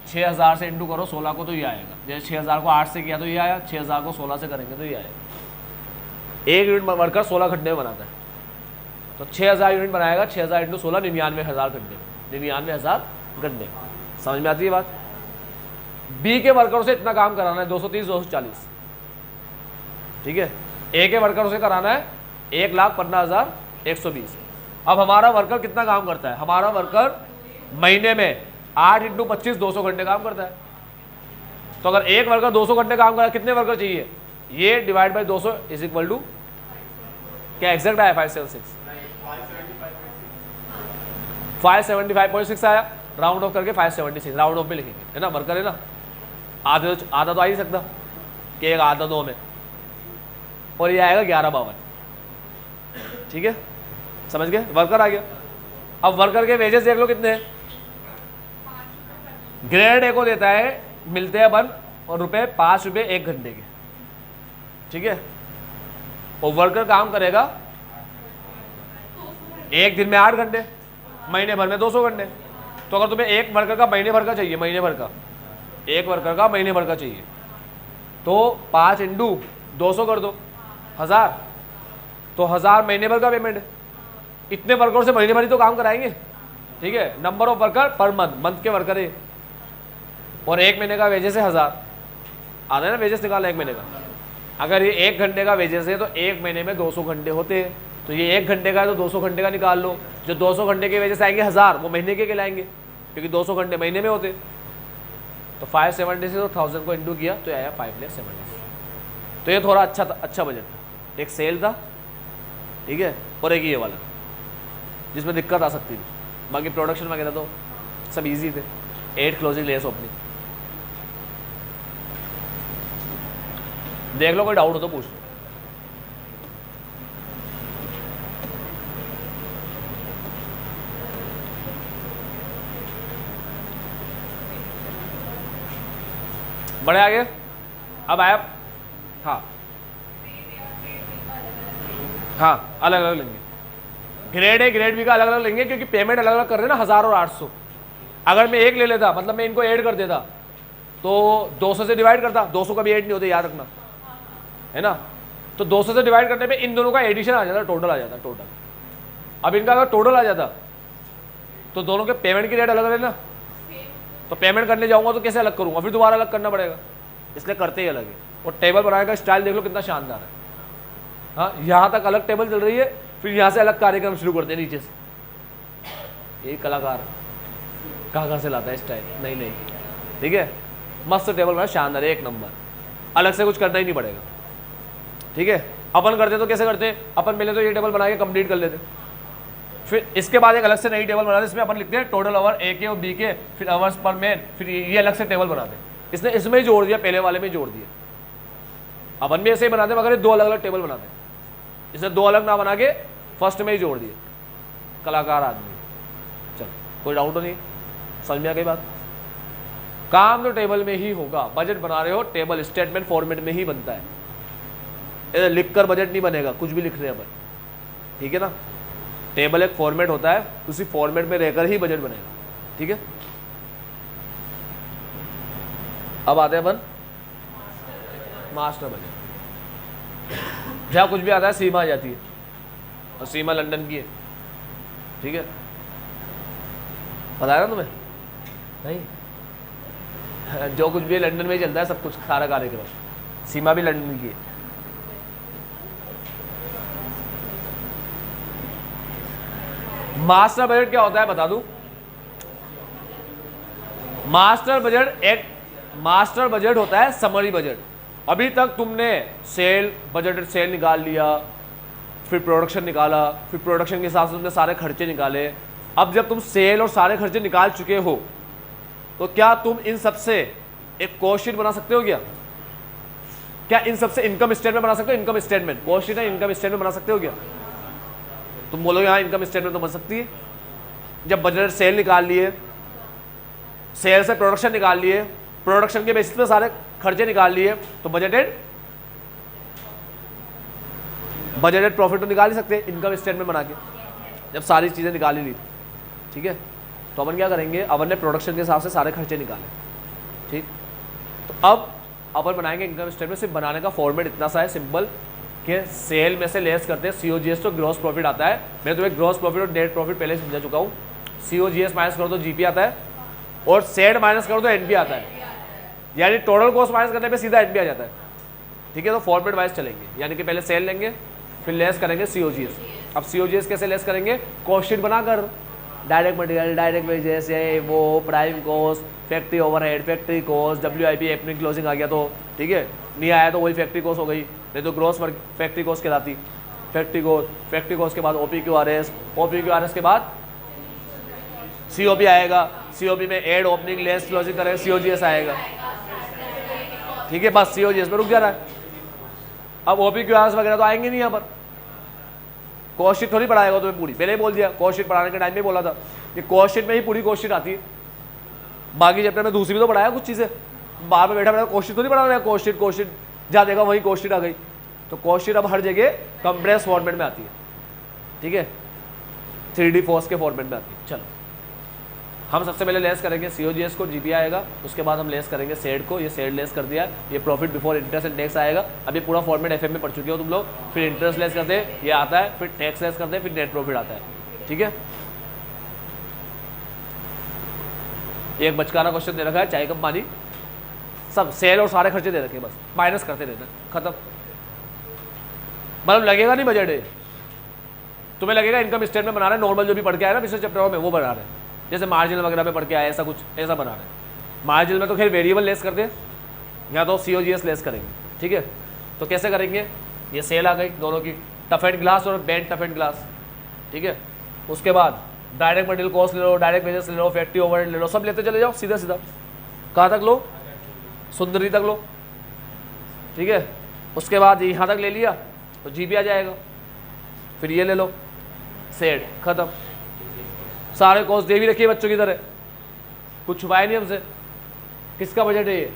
6000 से इंटू करो 16 को तो ये आएगा, जैसे 6000 को 8 से किया तो ये आया, 6000 को 16 से करेंगे तो ये आएगा। 1 यूनिट वर्कर 16 घंटे में बनाता है, तो 6000 यूनिट बनाएगा, 6000 इंटू 16 99,000 घंटे, 99,000 घंटे। समझ में आती है बात। बी के वर्करों से इतना काम कराना है 230 240, ठीक है। ए के वर्करों से कराना है 1,15,120। अब हमारा वर्कर कितना काम करता है, हमारा वर्कर महीने में 8 इंटू 25 200 घंटे काम करता है। तो अगर एक वर्कर 200 घंटे काम करा, कितने वर्कर चाहिए, ये divide by 200 is equal to, क्या एग्जैक्ट आया 575.6 आया, राउंड ऑफ करके 576 राउंड ऑफ में लिखेंगे, है ना। वर्कर है ना, आधा तो आ ही सकता कि एक आधा 2 में, और ये आएगा 1152, ठीक है। समझ गए, वर्कर आ गया। अब वर्कर के वेजेस देख लो कितने हैं। ग्रेड ए को देता है, मिलते हैं बन और ₹5 1 घंटे के, ठीक है। और वर्कर काम करेगा एक दिन में 8 घंटे, महीने भर में 200 घंटे। तो अगर तुम्हें एक वर्कर का महीने भर का चाहिए, महीने भर का, एक वर्कर का महीने भर का चाहिए, तो 5 इंटू 200 कर दो, 1000, तो 1000 महीने भर का पेमेंट है। इतने वर्करों से महीने भर ही तो काम कराएंगे, ठीक है। Number of worker per month, month के वर्कर है, और 1 महीने का वेजेस है 1000, आता है ना, वेजेस निकाला 1 महीने का। अगर ये 1 घंटे का वेजेस है तो 1 महीने में 200 घंटे होते हैं, तो ये 1 घंटे का है तो 200 घंटे का निकाल लो। जो 200 घंटे के वेजेस आएंगे 1000, वो महीने के लाएंगे, क्योंकि 200 घंटे महीने में होते। तो 570 से तो 1000 को इंटू किया तो आया 570। तो ये थोड़ा अच्छा बजट था। एक सेल था, ठीक है, और एक ये वाला जिसमें दिक्कत आ सकती थी, बाकी प्रोडक्शन वगैरह तो सब इजी थे। 8 क्लोजिंग लेस ओपनिंग। देख लो, कोई डाउट हो तो पूछ लो। बड़े आगे अब आया, हाँ हाँ, अलग अलग लेंगे। ग्रेड ए ग्रेड बी का अलग अलग लेंगे, क्योंकि पेमेंट अलग अलग कर रहे हैं ना, 1000 और 800। अगर मैं एक ले लेता, मतलब मैं इनको ऐड कर देता, तो 200 से डिवाइड करता, 200 का भी ऐड नहीं होते, याद रखना, है ना। तो 200 से डिवाइड करने पे इन दोनों का एडिशन आ जाता, टोटल आ जाता, टोटल। अब इनका अगर टोटल आ जाता तो दोनों के पेमेंट की रेट अलग है ना, तो पेमेंट करने जाऊंगा तो कैसे अलग करूंगा, फिर दोबारा अलग करना पड़ेगा, इसलिए करते ही अलग है। और टेबल बनाने का स्टाइल देख लो कितना शानदार है। हाँ, यहाँ तक अलग टेबल चल रही है, फिर यहाँ से अलग कार्यक्रम शुरू करते हैं नीचे से। ये कलाकार कहाँ से लाता है स्टाइल, नहीं, ठीक है। मस्त टेबल बना, शानदार, एक नंबर, अलग से कुछ करना ही नहीं पड़ेगा, ठीक है। अपन करते तो कैसे करते, अपन पहले तो ये टेबल बना के कंप्लीट कर लेते, फिर इसके बाद एक अलग से नई टेबल बनाते, इसमें अपन लिखते हैं टोटल आवर ए के और बी के, फिर आवर्स पर मैन, फिर ये अलग से टेबल बनाते। इसने इसमें ही जोड़ दिया, पहले वाले में जोड़ दिया। अपन भी ऐसे ही बनाते, मगर 2 अलग अलग टेबल बनाते, इसने 2 अलग ना बना के फर्स्ट में ही जोड़ दिया। कलाकार आदमी। चल, कोई डाउट तो नहीं, समझ में आ गई बात। काम तो टेबल में ही होगा। बजट बना रहे हो, टेबल स्टेटमेंट फॉर्मेट में ही बनता है, लिखकर बजट नहीं बनेगा, कुछ भी लिख रहे हैं अपन, ठीक है ना। टेबल एक फॉर्मेट होता है, उसी फॉर्मेट में रहकर ही बजट बनेगा, ठीक है। अब आते हैं अपन मास्टर बजट। जहाँ कुछ भी आता है सीमा आ जाती है, और सीमा लंदन की है, ठीक है। बताया ना तुम्हें, नहीं, जो कुछ भी लंदन में ही चलता है, सब कुछ, सारा कार्यक्रम, सीमा भी लंदन की है। मास्टर बजट क्या होता है बता दूं। मास्टर बजट होता है समरी बजट। अभी तक तुमने सेल बजट, सेल निकाल लिया, फिर प्रोडक्शन निकाला, फिर प्रोडक्शन के हिसाब से तुमने सारे खर्चे निकाले, अब जब तुम सेल और सारे खर्चे निकाल चुके हो तो क्या तुम इन सबसे एक कॉस्ट शीट बना सकते हो क्या इन सबसे इनकम स्टेटमेंट बना सकते हो? इनकम स्टेटमेंट, कॉस्ट शीट है, इनकम स्टेटमेंट बना सकते हो क्या? तुम बोलोगे हाँ इनकम स्टेटमेंट तो बन सकती है। जब बजटेड सेल निकाल लिए, सेल से प्रोडक्शन निकाल लिए, प्रोडक्शन के बेसिस पे सारे खर्चे निकाल लिए, तो बजटेड प्रॉफिट तो निकाल ही सकते हैं इनकम स्टेटमेंट बना के, जब सारी चीज़ें निकाल ही ली। ठीक है, तो अपन क्या करेंगे, अपन ने प्रोडक्शन के हिसाब से सारे खर्चे निकाले। ठीक, तो अब अपन बनाएंगे इनकम स्टेटमेंट। सिर्फ बनाने का फॉर्मेट इतना सा है सिंपल कि सेल में से लेस करते हैं COGS तो ग्रॉस प्रॉफिट आता है। मैं तुम्हें ग्रॉस प्रॉफिट और नेट प्रॉफिट पहले समझा चुका हूँ। COGS माइनस करो तो GP आता है और सेड माइनस करो तो NP आता है, यानी टोटल कॉस्ट माइनस करने पे सीधा NP आ जाता है। ठीक है, तो फॉर्मेट वाइज चलेंगे, यानी कि पहले सेल लेंगे फिर लेस करेंगे COGS। अब COGS कैसे लेस करेंगे? कॉस्ट शीट बनाकर, डायरेक्ट मटेरियल, डायरेक्ट वेजेस, ये वो, prime cost, factory overhead, factory cost, WIP opening closing आ गया तो ठीक है, नहीं आया तो वही फैक्ट्री कॉस्ट हो गई, नहीं तो ग्रॉस फैक्ट्री कॉस्ट कहलाती। फैक्ट्री कॉस्ट के बाद OPQRS, OPQRS के बाद COP आएगा, COP में एड, ओपनिंग, लेस, क्लोजिंग करेंगे, COGS आएगा। ठीक है, बस COGS में रुक जा रहा है। अब OPQRS वगैरह तो आएंगे नहीं यहाँ पर। कॉस्ट शीट थोड़ी पढ़ाएगा तुम्हें पूरी, पहले ही बोल दिया, कॉस्ट शीट पढ़ाने के टाइम में बोला था कि कॉस्ट शीट में ही पूरी कॉस्ट शीट आती है। बाकी चैप्टर में दूसरी भी तो पढ़ाया कुछ चीज़ें, बाहर में बैठा कॉस्ट शीट थोड़ी पढ़ा रहा है। कॉस्ट शीट जहाँ देखा वही कॉस्ट शीट आ गई। तो कॉस्ट शीट अब हर जगह कंप्रेस फॉर्मेट में आती है। ठीक है, 3D फोर्स के फॉर्मेट में आती है। चलो, हम सबसे पहले लेस करेंगे COGS को, GP आएगा, उसके बाद हम लेस करेंगे सेड को। ये सेड लेस कर दिया, ये profit before interest and tax आएगा। अभी पूरा फॉर्मेट FM में पढ़ चुके हो तुम लोग। फिर इंटरेस्ट लेस करते हैं, ये आता है, फिर टैक्स लेस करते हैं, फिर नेट प्रॉफिट आता है। ठीक है, एक बचकाना क्वेश्चन दे रखा है, चाय कप पानी, सब सेल और सारे खर्चे दे रखे, बस माइनस करते रहना, खत्म। मतलब लगेगा नहीं बजट है, तुम्हें लगेगा इनकम स्टेटमेंट बना रहे हैं, नॉर्मल जो भी पढ़ के आया ना पिछले चैप्टर में वो बना रहे हैं, जैसे मार्जिनल वगैरह में पढ़ के आया, ऐसा कुछ ऐसा बना रहे हैं। मार्जिनल में तो खैर वेरिएबल लेस करते हैं, या तो COGS लेस करेंगे। ठीक है, तो कैसे करेंगे? ये सेल आ गई दोनों की, टफ एंड ग्लास और बेंड टफ एंड ग्लास। ठीक है, उसके बाद डायरेक्ट मटेरियल कॉस्ट ले लो, डायरेक्ट वेजेस ले लो, फैक्ट्री ओवरहेड ले लो, सब लेते चले जाओ सीधा सीधा। कहाँ तक लो? सुंदरी तक लो। ठीक है, उसके बाद यहाँ तक ले लिया तो GP आ जाएगा, फिर ये ले लो सेड, खत्म। सारे कॉस्ट दे भी रखिए बच्चों की तरह, कुछ छुपाया नहीं हमसे। किसका बजट है ये?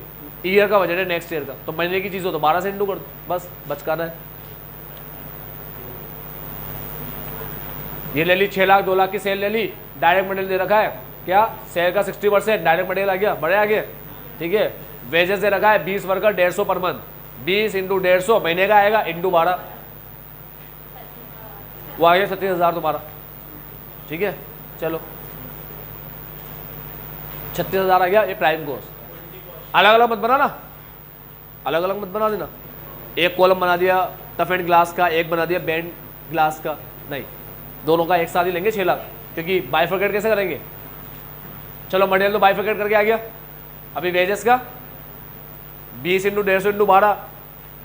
ईयर का बजट है, नेक्स्ट ईयर का। तो महीने की चीज़ हो तो 12 से इंटू कर दो, बस बचकाना है। ये ले ली 6 लाख 2 लाख की सेल ले ली, डायरेक्ट मटेरियल दे रखा है, क्या सेल का 60%, डायरेक्ट मटेरियल आ गया, बड़े आ गए। ठीक है, वेजेस दे रखा है 20 वर्कर 150 पर मंथ, 20 इंटू 150 महीने का आएगा, इंटू 12 वो आ गया 36,000 तुम्हारा। ठीक है, चलो 36,000 आ गया। ये प्राइम कॉस्ट। अलग अलग मत बनाना, अलग अलग मत बना देना। एक कॉलम बना दिया टफ एंड ग्लास का, एक बना दिया बेंड ग्लास का, नहीं, दोनों का एक साथ ही लेंगे 6 लाख, क्योंकि बाइफरकेट कैसे करेंगे? चलो मटेरियल तो बाइफरकेट करके आ गया। अभी वेजेस का 20 इंटू 150 इंटू 12,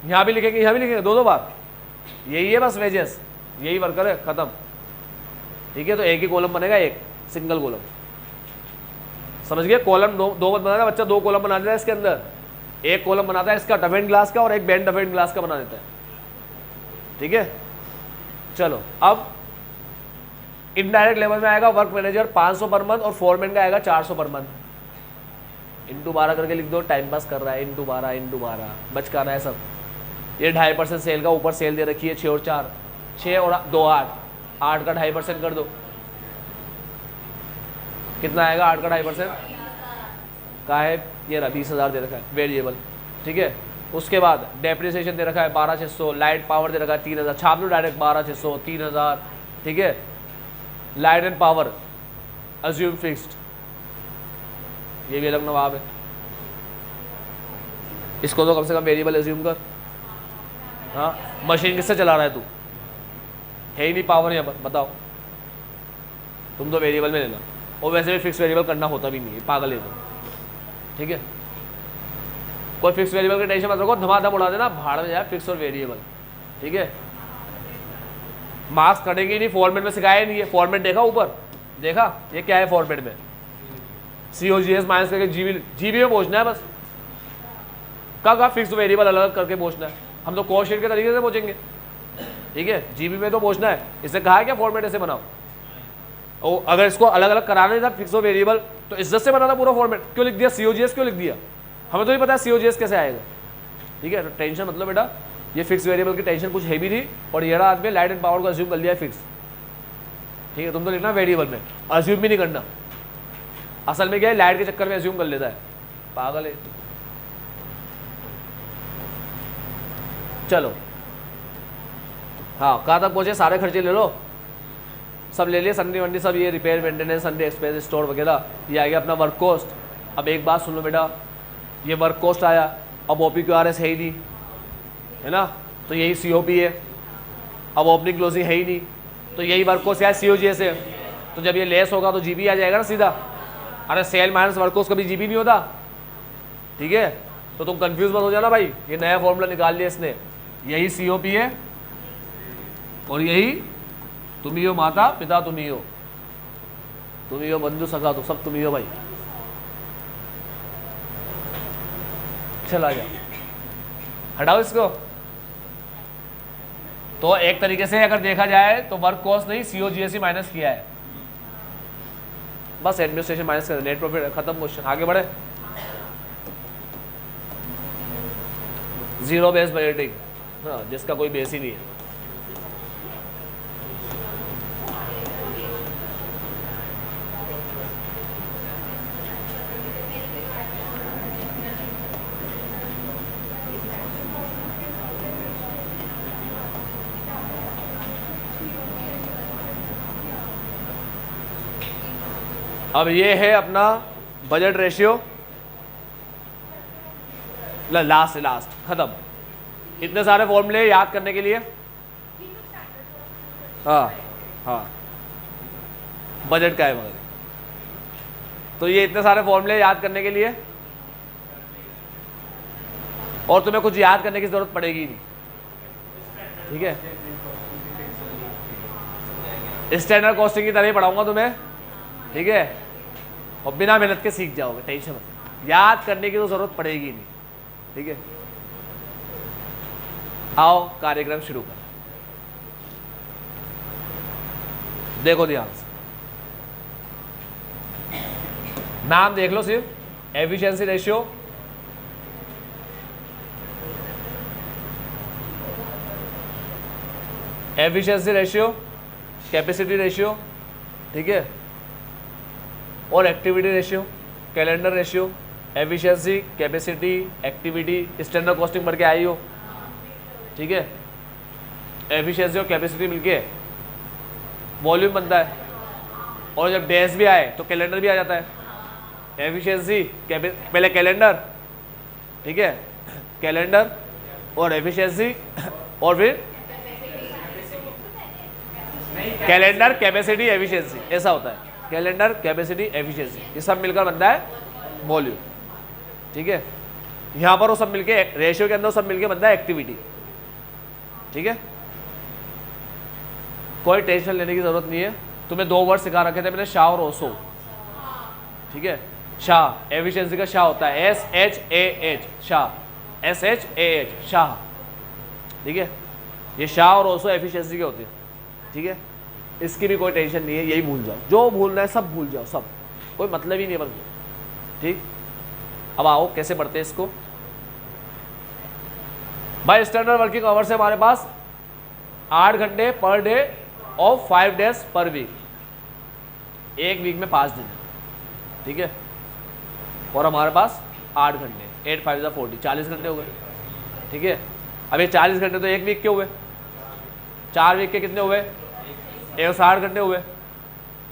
यहाँ भी लिखेंगे यहाँ भी लिखेंगे, दो बार। यही है बस वेजेस, यही वर्कर है, खत्म। ठीक है, तो एक ही कॉलम बनेगा, एक सिंगल कॉलम, समझ गए? कॉलम दो मत बनाना बच्चा, 2 कॉलम बना देता है इसके अंदर। एक कॉलम बनाता है इसका टफ एंड ग्लास का और एक बेंड टफ एंड ग्लास का बना देता है। ठीक है, चलो अब इनडायरेक्ट लेवल में आएगा वर्क मैनेजर 500 पर मंथ और फोरमैन का आएगा 400 पर मंथ। इंटू 12 करके लिख दो, टाइम पास कर रहा है। इंटू 12 बचकाना है सब। ये 2.5% सेल का, ऊपर सेल दे रखी है 6 और 4, 6 और 2 8 का 2.5% कर दो, कितना आएगा? 8 का 2.5% का है, ये रहा 20,000 दे रखा है वेरिएबल। ठीक है, उसके बाद डेप्रिसिएशन दे रखा है 12,600, लाइट पावर दे रखा है 3,000, छाप लो डायरेक्ट 12,600 3,000। ठीक है, light and power assume fixed, ये भी अलग नवाब है, इसको तो कम से कम वेरिएबल अज्यूम कर। हाँ, मशीन किससे चला रहा है तू? है ही नहीं पावर यहाँ पर, बताओ। तुम तो वेरिएबल में लेना, और वैसे भी फिक्स वेरिएबल करना होता भी नहीं है, पागल है तो। ठीक है, कोई फिक्स वेरिएबल का टेंशन मत रखो, धमाधम उड़ा देना, भाड़ में जाए फिक्स और वेरिएबल। ठीक है, मार्क्स कटेंगे नहीं, फॉर्मेट में सिखाया नहीं है, फॉर्मेट देखा ऊपर, देखा ये क्या है फॉर्मेट में, COGS माइनस करके जीबी में पहुंचना है बस। कहाँ फिक्स वेरिएबल अलग करके पहुंचना है, हम तो कॉस्ट शीट के तरीके से पहुंचेंगे, ठीक है। जीबी में तो पहुंचना है, इससे कहा है क्या फॉर्मेट ऐसे बनाओ। और अगर इसको अलग अलग कराना था फिक्स वेरिएबल तो इज्जत से बनाना पूरा फॉर्मेट, क्यों लिख दिया COGS क्यों लिख दिया, हमें तो नहीं पता COGS कैसे आएगा, ठीक है। तो टेंशन मतलब बेटा ये फिक्स वेरिएबल की टेंशन कुछ है भी नहीं, और ये रहा आदमी लाइट एंड पावर को अज्यूम कर लिया है फिक्स, ठीक है। तुम तो लिखना वेरिएबल में, अज्यूम भी नहीं करना। असल में क्या है, लाइट के चक्कर में अज्यूम कर लेता है, पागल है। चलो हाँ, कहाँ तक पहुंचे, सारे खर्चे ले लो, सब ले लिए, संडे वंडे सब, ये repair maintenance Sunday expense store वगैरह, ये आ गया अपना वर्क कॉस्ट। अब एक बात सुन लो बेटा, ये वर्क कॉस्ट आया, अब OPQRS है ही नहीं, है ना, तो यही COP है। अब ओपनिंग क्लोजिंग है ही नहीं, तो यही वर्क कॉस्ट है COGS है। तो जब ये लेस होगा तो GB आ जाएगा ना सीधा। अरे सेल माइनस वर्क कॉस्ट कभी GB नहीं होता, ठीक है। तो तुम कंफ्यूज मत हो जाना भाई, ये नया फॉर्मूला निकाल लिया इसने, यही COP है और यही तुम ही हो माता पिता, तुम ही हो बंधु सखा, तो सब तुम ही हो भाई। चला जाओ, हटाओ इसको। तो एक तरीके से अगर देखा जाए तो वर्क कॉस्ट नहीं COGS ही माइनस किया है, बस एडमिनिस्ट्रेशन माइनस कर, नेट प्रॉफिट, खत्म क्वेश्चन, आगे बढ़े। जीरो बेस बजटिंग, हाँ, जिसका कोई बेस ही नहीं है। अब ये है अपना बजट रेशियो, लास्ट खत्म। इतने सारे फॉर्मूले याद करने के लिए, हाँ बजट का है मगर, तो ये इतने सारे फॉर्मूले याद करने के लिए, और तुम्हें कुछ याद करने की जरूरत पड़ेगी नहीं, ठीक है। स्टैंडर्ड कॉस्टिंग की तरह ही पढ़ाऊंगा तुम्हें, ठीक है, और बिना मेहनत के सीख जाओगे, टेंशन मत, याद करने की तो जरूरत पड़ेगी नहीं, ठीक है। आओ कार्यक्रम शुरू करें, देखो ध्यान से, नाम देख लो सिर्फ, एफिशिएंसी रेशियो, कैपेसिटी रेशियो, ठीक है, और activity ratio, calendar ratio, efficiency, capacity, activity, standard costing पढ़ के आई हो, ठीक है। एफिशिएंसी और कैपेसिटी मिलके वॉल्यूम बनता है, और जब डेज भी आए तो कैलेंडर भी आ जाता है। एफिशिएंसी पहले कैलेंडर, ठीक है, कैलेंडर और एफिशिएंसी, और फिर कैलेंडर, कैपेसिटी, एफिशिएंसी, ऐसा होता है। कैलेंडर, कैपेसिटी, एफिशिएंसी, ये सब मिलकर बनता है वॉल्यूम, ठीक है। यहाँ पर वो सब मिलके रेशियो के अंदर सब मिलके बनता है एक्टिविटी, ठीक है। कोई टेंशन लेने की जरूरत नहीं है। तुम्हें दो वर्ड सिखा रखे थे मैंने, शाह और ओसो, ठीक है। शाह एफिशिएंसी का शाह होता है SHAH, शाह, SHAH, शाह, ठीक है। ये शाह और ओसो एफिशिएंसी के होते हैं, ठीक है। इसकी भी कोई टेंशन नहीं है, यही भूल जाओ, जो भूलना है सब भूल जाओ, सब, कोई मतलब ही नहीं बन, ठीक। अब आओ कैसे पढ़ते हैं इसको भाई। स्टैंडर्ड वर्किंग आवर्स है हमारे पास 8 घंटे पर डे और 5 डेज पर वीक, एक वीक में 5 दिन, ठीक है। और हमारे पास 8 घंटे, 8 5 40, 40 घंटे हो गए, ठीक है। अब ये 40 घंटे तो एक वीक के हुए, 4 वीक के कितने हुए, 160 घंटे हुए,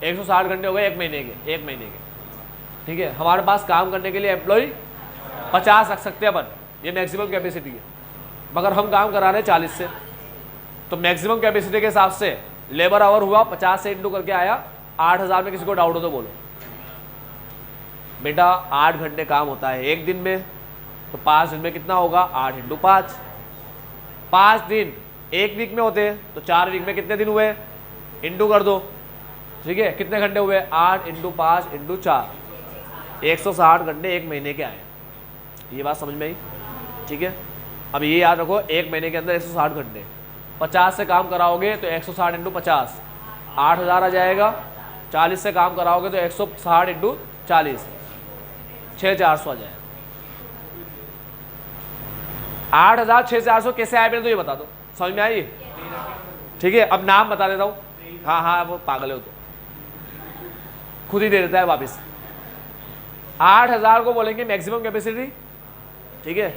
160 घंटे हो गए एक महीने के, ठीक है। हमारे पास काम करने के लिए एम्प्लॉय 50 रख सकते हैं अपन, ये मैक्सिमम कैपेसिटी है, मगर हम काम करा रहे हैं 40 से, तो मैक्सिमम कैपेसिटी के हिसाब से लेबर आवर हुआ 50 से इंटू करके आया 8000 में। किसी को डाउट हो तो बोलो बेटा, 8 घंटे काम होता है एक दिन में, तो 5 दिन में कितना होगा, 8 इंटू 5, 5 दिन एक वीक में होते हैं, तो 4 वीक में कितने दिन हुए, इंटू कर दो, ठीक है, कितने घंटे हुए? 8 × 5 × 4, 160 घंटे एक महीने के आए। ये बात समझ में आई? ठीक है, अब ये याद रखो, एक महीने के अंदर 160 घंटे, 50 से काम कराओगे तो 160 × 50 8000 आ जाएगा। 40 से काम कराओगे तो 160 × 40 6400 आ जाएगा। 8000 6400 कैसे आए पहले तो ये बता दो, समझ में आई? ठीक है, अब नाम बता देता हूँ। हाँ हाँ, वो पागल है, वो तो खुद ही दे देता है वापस। 8000 को बोलेंगे मैक्सिमम कैपेसिटी। ठीक है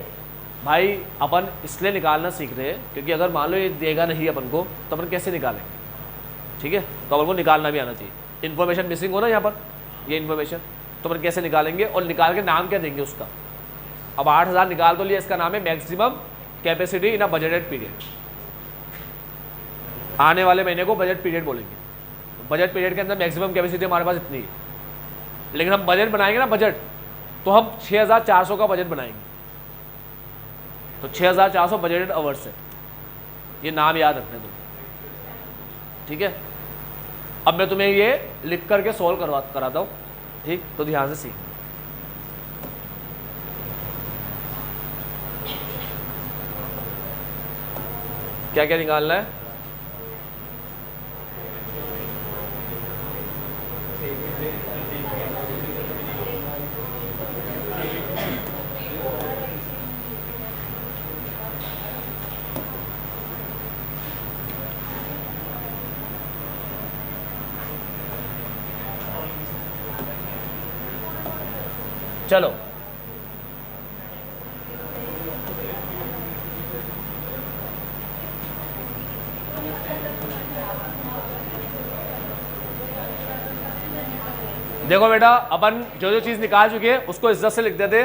भाई, अपन इसलिए निकालना सीख रहे हैं क्योंकि अगर मान लो ये देगा नहीं अपन को तो अपन कैसे निकालेंगे? ठीक है, तो अपन को निकालना भी आना चाहिए। इन्फॉर्मेशन मिसिंग हो ना यहाँ पर, ये इन्फॉर्मेशन, तो अपन कैसे निकालेंगे और निकाल के नाम क्या देंगे उसका? अब 8000 निकाल तो लिया, इसका नाम है maximum capacity in a budgeted period. आने वाले महीने को बजट पीरियड बोलेंगे। बजट पीरियड के अंदर मैक्सिमम कैपेसिटी हमारे पास इतनी है, लेकिन हम बजट बनाएंगे ना बजट, तो हम 6400 का बजट बनाएंगे। तो 6400 बजटेड आवर्स है, ये नाम याद रखना तुम। ठीक है, अब मैं तुम्हें ये लिख करके सॉल्व कराता हूँ। ठीक, तो ध्यान से सीख। क्या क्या निकालना है? चलो, देखो बेटा, अपन जो जो चीज निकाल चुके हैं उसको इज्जत से लिख देते।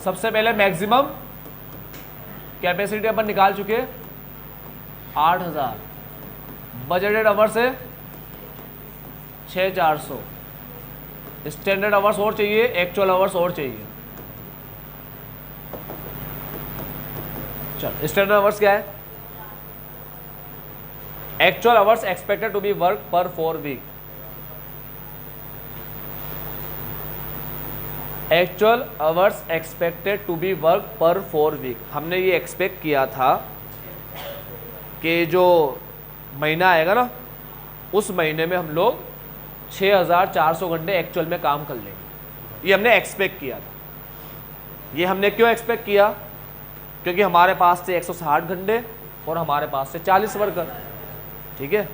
सबसे पहले मैक्सिमम कैपेसिटी अपन निकाल चुके 8000, बजटेड आवर्स है 6400, स्टैंडर्ड आवर्स और चाहिए, एक्चुअल आवर्स और चाहिए। चल, स्टैंडर्ड आवर्स क्या है? Actual hours expected to be work per 4 week. Actual hours expected to be work per 4 week. हमने ये एक्सपेक्ट किया था कि जो महीना आएगा ना, उस महीने में हम लोग 6400 घंटे एक्चुअल में काम कर लेंगे। ये हमने एक्सपेक्ट किया था। ये हमने क्यों एक्सपेक्ट किया? क्योंकि हमारे पास थे 160 घंटे और हमारे पास से 40 वर्कर। ठीक है,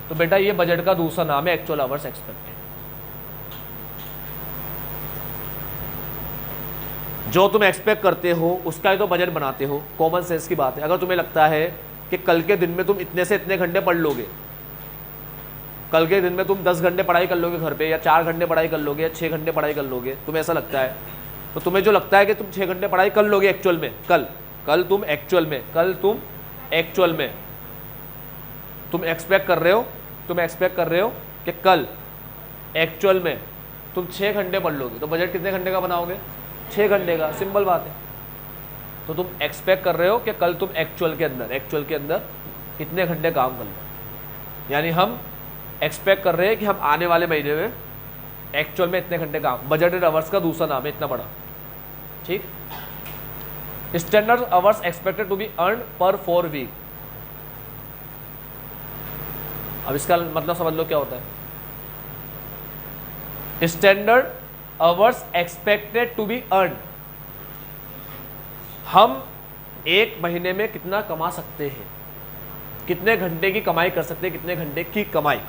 तो बेटा ये बजट का दूसरा नाम है एक्चुअल आवर्स एक्सपेक्टेड। जो तुम एक्सपेक्ट करते हो उसका ही तो बजट बनाते हो। कॉमन सेंस की बात है। अगर तुम्हें लगता है कि कल के दिन में तुम इतने से इतने घंटे पढ़ लोगे, कल के दिन में तुम 10 घंटे पढ़ाई कर लोगे घर पे, या 4 घंटे पढ़ाई कर लोगे, या 6 घंटे पढ़ाई कर लोगे, तुम्हें ऐसा लगता है, तो तुम्हें जो लगता है कि तुम 6 घंटे पढ़ाई कर लोगे एक्चुअल में, कल तुम एक्चुअल में तुम एक्सपेक्ट कर रहे हो कि कल एक्चुअल में तुम 6 घंटे पढ़ लोगे, तो बजट कितने घंटे का बनाओगे? 6 घंटे का। सिंपल बात है। तो तुम एक्सपेक्ट कर रहे हो कि कल तुम एक्चुअल के अंदर कितने घंटे काम कर लो। यानी हम एक्सपेक्ट कर रहे हैं कि हम आने वाले महीने में एक्चुअल में इतने घंटे काम। बजटेड आवर्स का दूसरा नाम है इतना बड़ा। ठीक, standard hours expected to be earn per 4 week. अब इसका मतलब समझ लो क्या होता है। Standard hours expected to be earn, हम एक महीने में कितना कमा सकते हैं, कितने घंटे की कमाई कर सकते हैं, कितने घंटे की कमाई।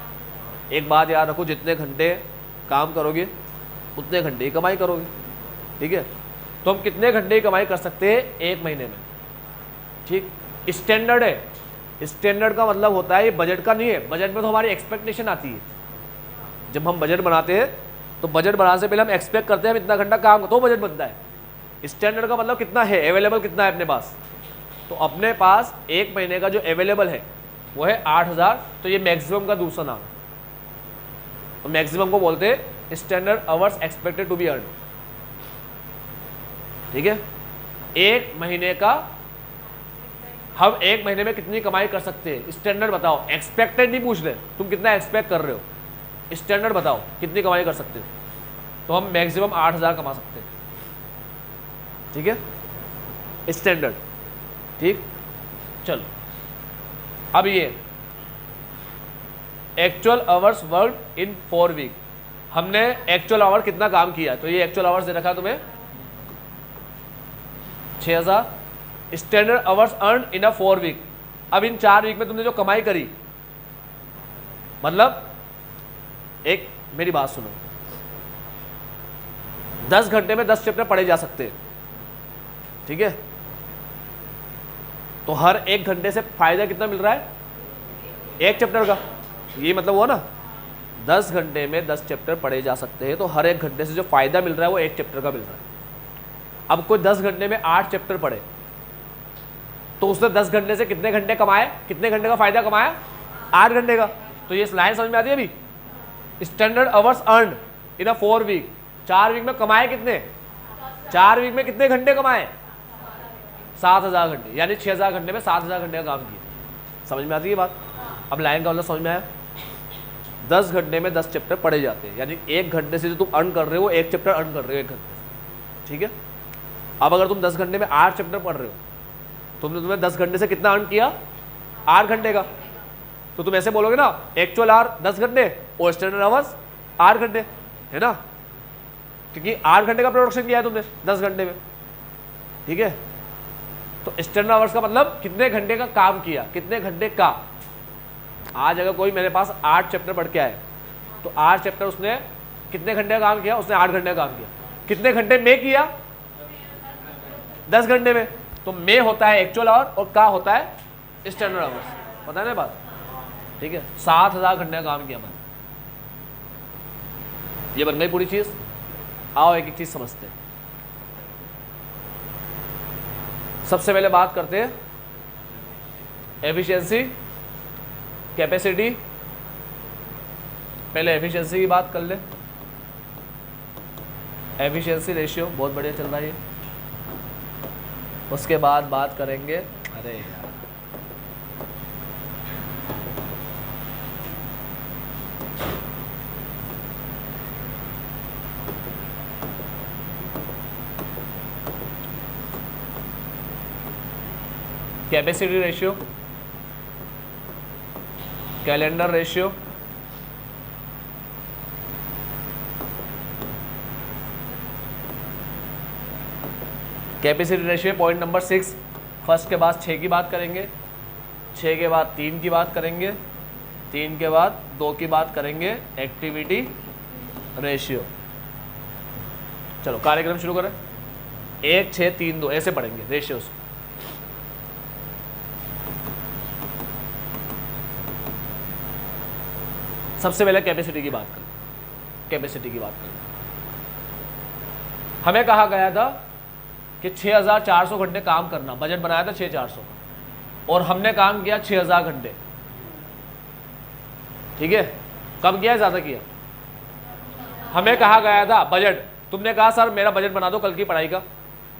एक बात याद रखो, जितने घंटे काम करोगे उतने घंटे की कमाई करोगे। ठीक है, तो हम कितने घंटे की कमाई कर सकते हैं एक महीने में। ठीक, स्टैंडर्ड है। स्टैंडर्ड का मतलब होता है, ये बजट का नहीं है। बजट में तो हमारी एक्सपेक्टेशन आती है। जब हम बजट बनाते हैं तो बजट बनाने से पहले हम एक्सपेक्ट करते हैं हम इतना घंटा काम, तो बजट बनता है। स्टैंडर्ड का मतलब कितना है, अवेलेबल कितना है अपने पास। तो अपने पास एक महीने का जो अवेलेबल है वो है 8000, तो ये मैक्सिमम का दूसरा नाम है। तो मैक्सिमम को बोलते हैं standard hours expected to be earn. ठीक है, एक महीने का हम एक महीने में कितनी कमाई कर सकते हैं, स्टैंडर्ड बताओ, एक्सपेक्टेड नहीं पूछ रहे, तुम कितना एक्सपेक्ट कर रहे हो, स्टैंडर्ड बताओ कितनी कमाई कर सकते हो। तो हम मैक्सिमम 8,000 कमा सकते हैं, ठीक है, स्टैंडर्ड। ठीक, चलो अब ये actual hours work in 4 week, हमने एक्चुअल आवर कितना काम किया, तो ये एक्चुअल आवर्स दे रखा है तुम्हें 6,000। Standard hours earn in a 4 week, अब इन 4 वीक में तुमने जो कमाई करी, मतलब एक मेरी बात सुनो, 10 घंटे में 10 चैप्टर पढ़े जा सकते हैं, ठीक है, तो हर 1 घंटे से फायदा कितना मिल रहा है, 1 चैप्टर का, ये मतलब हुआ ना, 10 घंटे में 10 चैप्टर पढ़े जा सकते हैं, तो हर 1 घंटे से जो फायदा मिल रहा है वो 1 चैप्टर का मिल रहा है। अब कोई 10 घंटे में 8 चैप्टर पढ़े, तो उसने 10 घंटे से कितने घंटे कमाए, कितने घंटे का फायदा कमाया, 8 घंटे का। तो ये लाइन समझ में आती है अभी, standard hours earn in a 4 week, 4 week में कमाए कितने, 4 वीक में कितने घंटे कमाए, 7,000 घंटे, यानी 6,000 घंटे में 7,000 घंटे का काम किया। समझ में आती है बात। अब लाइन का मतलब समझ में आया, 10 घंटे में 10 चैप्टर पढ़े जाते हैं, यानी 1 घंटे से जो तुम अर्न कर रहे हो 1 चैप्टर अर्न कर रहे हो 1 घंटे से, ठीक है। अब अगर तुम 10 घंटे में 8 चैप्टर पढ़ रहे हो, तुमने 10 घंटे से कितना अर्न किया, 8 घंटे का, तो तुम ऐसे बोलोगे ना, एक्चुअल आवर 10 घंटे और स्टैंडर्ड आवर्स 8 घंटे, है ना, क्योंकि 8 घंटे का प्रोडक्शन किया है तुमने 10 घंटे में, ठीक है। तो स्टैंडर्ड आवर्स का मतलब कितने घंटे का काम किया, कितने घंटे का। आज अगर कोई मेरे पास 8 चैप्टर पढ़ के आए, तो 8 चैप्टर उसने कितने घंटे का काम किया, उसने 8 घंटे का काम किया। कितने घंटे में किया, 10 घंटे में। तो में होता है एक्चुअल आवर और का होता है स्टैंडर्ड आवर्स, पता है ना बात, ठीक है। 7,000 घंटे का काम किया मैंने, ये बन गई पूरी चीज। आओ एक एक चीज समझते हैं। सबसे पहले बात करते हैं एफिशिएंसी, कैपेसिटी। पहले एफिशिएंसी की बात कर ले, एफिशिएंसी रेशियो बहुत बढ़िया चल रहा है ये। उसके बाद बात करेंगे, अरे यार capacity ratio, calendar ratio, capacity ratio point number 6। First के बाद 6 की बात करेंगे, 6 के बाद 3 की बात करेंगे, 3 के बाद 2 की बात करेंगे, एक्टिविटी रेशियो। चलो कार्यक्रम शुरू करें, 1 6 3 2 ऐसे पढ़ेंगे रेशियोज। सबसे पहले कैपेसिटी की बात करें, कैपेसिटी की बात करें। हमें कहा गया था कि 6,400 घंटे काम करना, बजट बनाया था 6,400 और हमने काम किया 6,000 घंटे, ठीक है। कम किया, ज़्यादा किया। हमें कहा गया था बजट, तुमने कहा सर मेरा बजट बना दो कल की पढ़ाई का,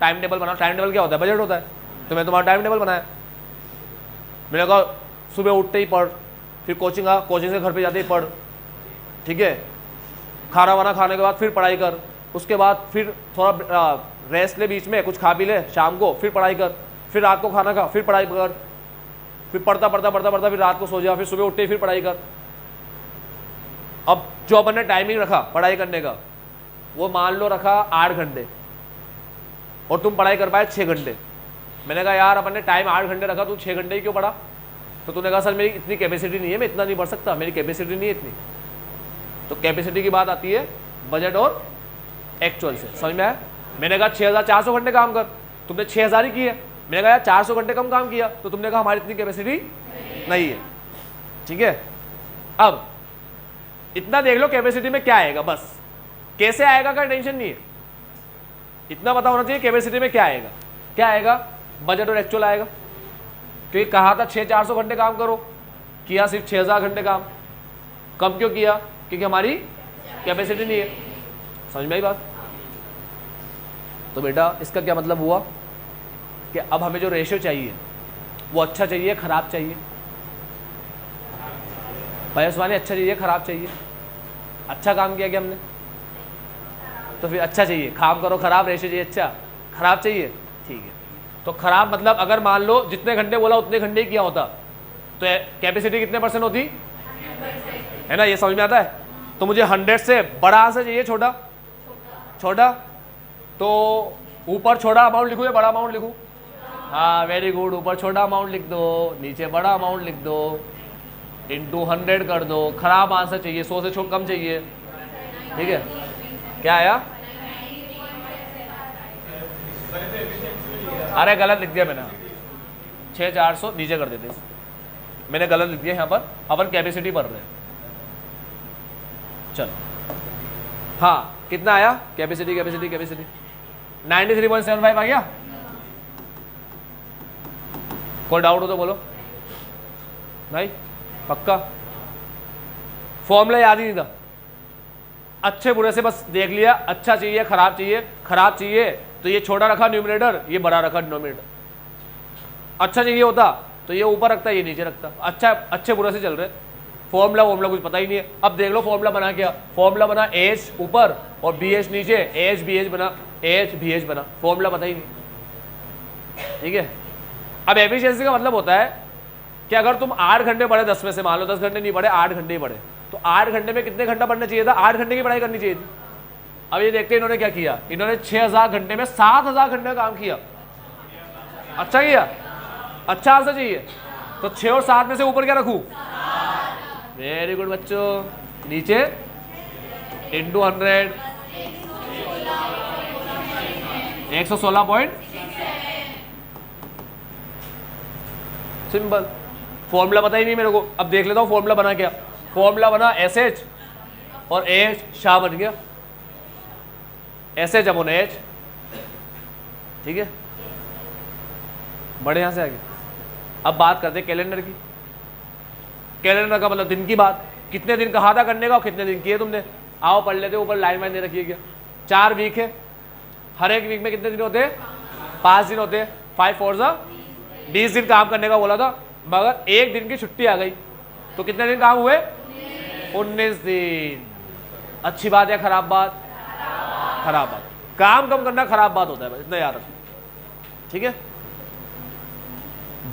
टाइम टेबल बनाओ। टाइम टेबल क्या होता है, बजट होता है। तो मैं तुम्हारा टाइम टेबल बनाया, मैंने कहा सुबह उठते ही पढ़, फिर कोचिंग आ, कोचिंग से घर पे जाते ही पढ़, ठीक है। खाना वाना खाने के बाद फिर पढ़ाई कर, उसके बाद फिर थोड़ा रेस्ट ले, बीच में कुछ खा पी ले, शाम को फिर पढ़ाई कर, फिर रात को खाना खा, फिर पढ़ाई कर, फिर पढ़ता पढ़ता पढ़ता पढ़ता फिर रात को सो जा, फिर सुबह उठते ही फिर पढ़ाई कर। अब जो अपन ने टाइमिंग रखा पढ़ाई करने का, वो मान लो रखा 8 घंटे और तुम पढ़ाई कर पाए 6 घंटे। मैंने कहा यार अपन ने टाइम 8 घंटे रखा, तू 6 घंटे ही क्यों पढ़ा। तो तूने कहा सर मेरी इतनी कैपेसिटी नहीं है, मैं इतना नहीं पढ़ सकता, मेरी कैपेसिटी नहीं है इतनी। तो कैपेसिटी की बात आती है बजट और एक्चुअल से, समझ में आया। मैंने कहा 6,400 घंटे काम कर, तुमने 6,000 ही किए। मैंने कहा यार 400 घंटे कम काम किया, तो तुमने कहा हमारी इतनी कैपेसिटी नहीं है, ठीक है। अब इतना देख लो कैपेसिटी में क्या आएगा, बस कैसे आएगा का टेंशन नहीं है, इतना पता होना चाहिए कैपेसिटी में क्या आएगा। क्या आएगा, बजट और एक्चुअल आएगा। क्योंकि कहा था 6,400 घंटे काम करो, किया सिर्फ 6,000 घंटे काम। कम क्यों किया, क्योंकि हमारी कैपेसिटी नहीं है। समझ में आई बात। तो बेटा इसका क्या मतलब हुआ कि अब हमें जो रेशियो चाहिए वो अच्छा चाहिए खराब चाहिए? भैया अच्छा चाहिए खराब चाहिए? अच्छा काम किया क्या हमने? तो फिर अच्छा चाहिए, काम करो खराब, रेशो चाहिए अच्छा, खराब चाहिए, ठीक है। तो खराब मतलब अगर मान लो जितने घंटे बोला उतने घंटे ही किया होता तो कैपेसिटी कितने % होती है ना, ये समझ में आता है? तो मुझे 100 से बड़ा आंसर चाहिए छोटा? छोटा तो ऊपर छोटा अमाउंट लिखूँ या बड़ा अमाउंट लिखूँ? हाँ वेरी गुड, ऊपर छोटा अमाउंट लिख दो, नीचे बड़ा अमाउंट लिख दो, इंटू 100 कर दो। खराब आंसर चाहिए, 100 से कम चाहिए, ठीक है। क्या आया? अरे गलत लिख दिया मैंने, 6400 नीचे कर देते, मैंने गलत लिख दिया यहाँ पर, अपन कैपेसिटी पढ़ रहे हैं। चलो हाँ कितना आया? कैपेसिटी 93.75 आ गया। कोई डाउट हो तो बोलो। नहीं पक्का? फॉर्मूला याद ही नहीं था, अच्छे बुरे से बस देख लिया, अच्छा चाहिए खराब चाहिए, खराब चाहिए तो ये छोटा रखा न्यूमरेटर, ये बड़ा रखा डिनोमिनेटर। अच्छा चाहिए होता तो ये ऊपर रखता, ये नीचे रखता। अच्छा अच्छे बुरे से चल रहे, फॉर्मूला कुछ पता ही नहीं है। अब देख लो फॉर्मूला बना क्या, फॉर्मूला बना एच ऊपर और बी एच नीचे, एच बी एच बना, एच बी एच बना, फॉर्मूला पता ही नहीं, ठीक है। अब एफिशिएंसी का मतलब होता है कि अगर तुम 8 घंटे पढ़े 10 में से, मान लो 10 घंटे नहीं पढ़े, 8 घंटे ही पढ़े, तो 8 घंटे में कितने घंटा पढ़ना चाहिए था? 8 घंटे की पढ़ाई करनी चाहिए थी। अब ये देखते हैं इन्होंने क्या किया, इन्होंने 6000 घंटे में 7000 घंटे का काम किया। अच्छा किया, अच्छा आंसर चाहिए तो 6 और 7 में से ऊपर क्या रखूं? वेरी गुड बच्चों, नीचे इंटू 100, 116 सिंपल। फॉर्मूला पता ही नहीं मेरे को, अब देख लेता हूँ फॉर्मूला बना क्या। फॉर्मूला बना एस एच और एच शाह बन गया, एस एच अपॉन एच, ठीक है। बड़े यहां से आगे अब बात करते हैं कैलेंडर की। कैलेंडर का मतलब दिन की बात, कितने दिन कहा था करने का और कितने दिन किए तुमने। आओ पढ़ लेते, ऊपर लाइन वाइन दे रखी है क्या। 4 वीक है, हर एक वीक में कितने दिन होते हैं? 5 दिन होते हैं। 5 4 20 दिन काम करने का बोला था, मगर एक दिन की छुट्टी आ गई तो कितने दिन काम हुए? 19 दिन। अच्छी बात है खराब बात? खराब बात। काम कम करना खराब बात होता है, इतना याद रखो, ठीक है।